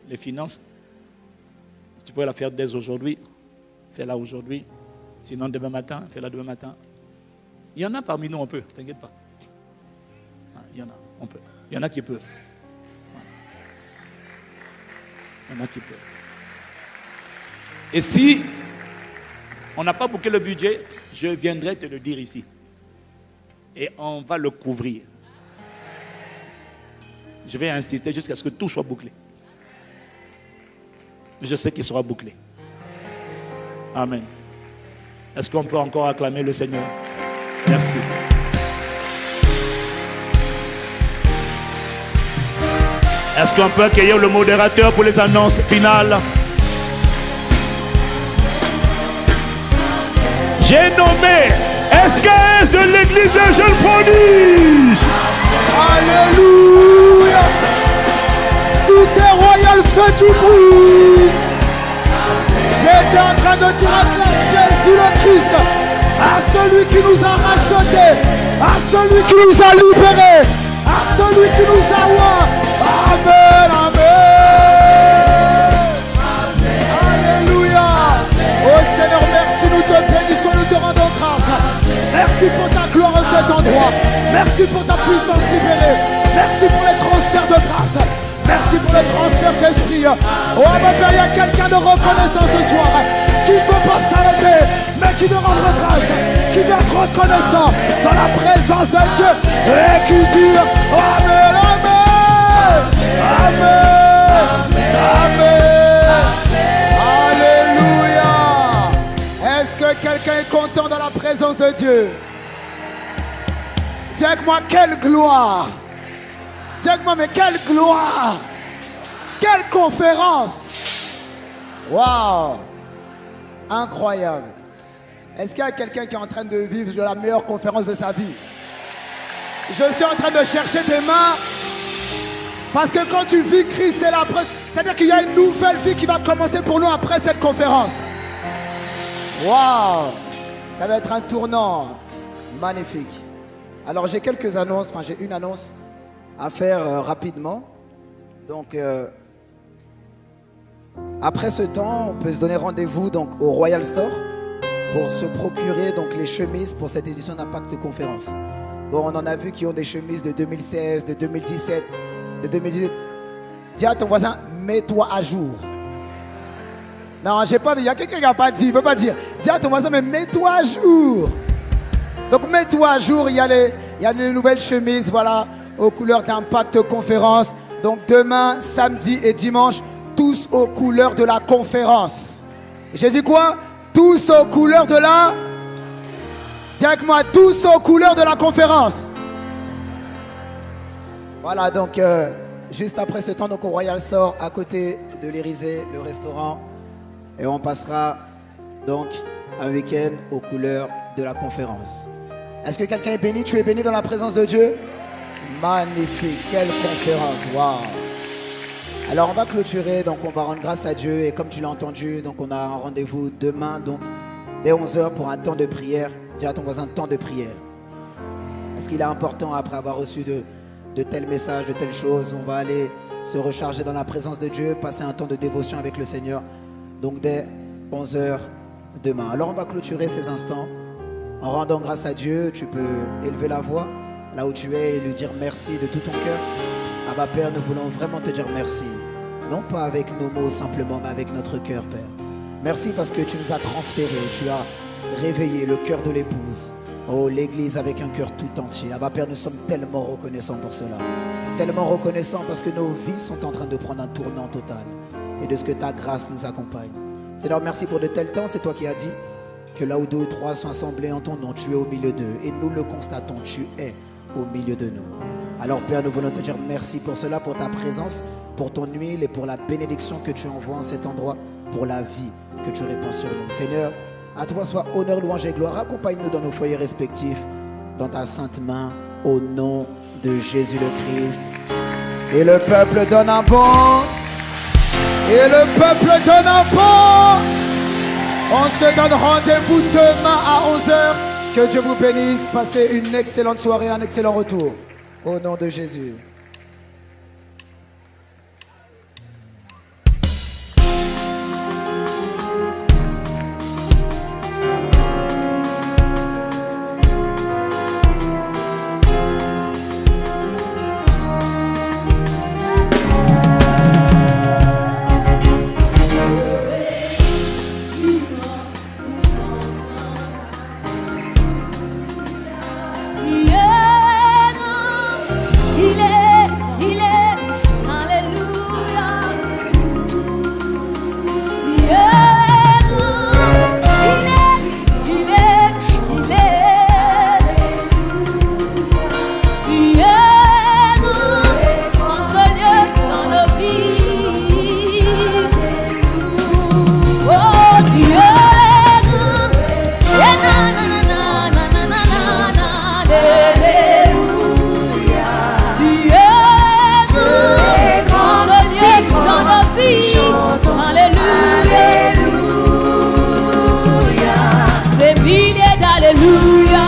les finances, si tu peux la faire dès aujourd'hui, fais-la aujourd'hui. Sinon, demain matin, fais-la demain matin. Il y en a parmi nous, on peut, t'inquiète pas. Il y en a, on peut. Il y en a qui peuvent. Il y en a qui peuvent. Et si on n'a pas bouclé le budget, je viendrai te le dire ici. Et on va le couvrir. Je vais insister jusqu'à ce que tout soit bouclé. Je sais qu'il sera bouclé. Amen. Est-ce qu'on peut encore acclamer le Seigneur? Merci. Est-ce qu'on peut accueillir le modérateur pour les annonces finales? J'ai nommé SKS de l'église des jeunes prodiges. Alléluia. Cité royale fait du bruit. J'étais en train de dire acclame Jésus le Christ, à celui qui nous a rachetés, à celui qui nous a libérés, à celui qui nous a oint. Amen, amen. Alléluia. Oh Seigneur, merci, nous te bénissons, nous te rendons grâce. Merci pour ta gloire en cet endroit. Merci pour ta puissance libérée. Merci pour les transferts de grâce. Merci pour le transfert d'esprit. Oh mon Père, il y a quelqu'un de reconnaissant ce soir qui ne peut pas s'arrêter, mais qui veut rendre grâce, qui veut être reconnaissant dans la présence de Dieu et qui dit Amen, Amen, Amen, Amen. Alléluia. Est-ce que quelqu'un est content dans la présence de Dieu? Dis avec moi, quelle gloire. Dis avec moi, mais quelle gloire. Quelle conférence. Waouh. Incroyable. Est-ce qu'il y a quelqu'un qui est en train de vivre de la meilleure conférence de sa vie? Je suis en train de chercher des mains. Parce que quand tu vis Christ, c'est la presse. C'est-à-dire qu'il y a une nouvelle vie qui va commencer pour nous après cette conférence. Waouh. Ça va être un tournant magnifique. Alors j'ai quelques annonces, enfin j'ai une annonce à faire rapidement. Donc après ce temps, on peut se donner rendez-vous donc au Royal Store pour se procurer donc les chemises pour cette édition d'Impact Conférence. Bon, on en a vu qui ont des chemises de 2016, de 2017, de 2018. Dis à ton voisin, mets-toi à jour. Non, j'ai pas vu, il y a quelqu'un qui n'a pas dit, il ne veut pas dire. Dis à ton voisin, mais mets-toi à jour. Donc mets-toi à jour, il y a les nouvelles chemises, voilà, aux couleurs d'Impact Conférence. Donc demain, samedi et dimanche, tous aux couleurs de la conférence. J'ai dit quoi? Tous aux couleurs de la... Dis avec moi, tous aux couleurs de la conférence. Voilà, donc juste après ce temps, donc au Royal Store, à côté de l'Élysée, le restaurant. Et on passera donc un week-end aux couleurs de la conférence. Est-ce que quelqu'un est béni? Tu es béni dans la présence de Dieu? Magnifique, quelle conférence, waouh! Alors on va clôturer, donc on va rendre grâce à Dieu. Et comme tu l'as entendu, donc on a un rendez-vous demain, donc dès 11h pour un temps de prière. Dis à ton voisin, temps de prière. Parce qu'il est important, après avoir reçu de tels messages, de telles choses, on va aller se recharger dans la présence de Dieu, passer un temps de dévotion avec le Seigneur. Donc dès 11h demain. Alors on va clôturer ces instants en rendant grâce à Dieu. Tu peux élever la voix là où tu es et lui dire merci de tout ton cœur. Abba Père, nous voulons vraiment te dire merci. Non pas avec nos mots simplement, mais avec notre cœur, Père. Merci parce que tu nous as transféré, tu as réveillé le cœur de l'épouse. Oh, l'Église avec un cœur tout entier. Abba Père, nous sommes tellement reconnaissants pour cela. Tellement reconnaissants parce que nos vies sont en train de prendre un tournant total. Et de ce que ta grâce nous accompagne. Seigneur, merci pour de tels temps. C'est toi qui as dit que là où 2 ou 3 sont assemblés en ton nom, tu es au milieu d'eux. Et nous le constatons, tu es au milieu de nous. Alors Père, nous voulons te dire merci pour cela, pour ta présence, pour ton huile et pour la bénédiction que tu envoies en cet endroit, pour la vie que tu répands sur nous. Seigneur, à toi soit honneur, louange et gloire. Accompagne-nous dans nos foyers respectifs, dans ta sainte main, au nom de Jésus le Christ. Et le peuple donne un bon. Et le peuple donne un bon. On se donne rendez-vous demain à 11h. Que Dieu vous bénisse. Passez une excellente soirée, un excellent retour. Au nom de Jésus. Alléluia.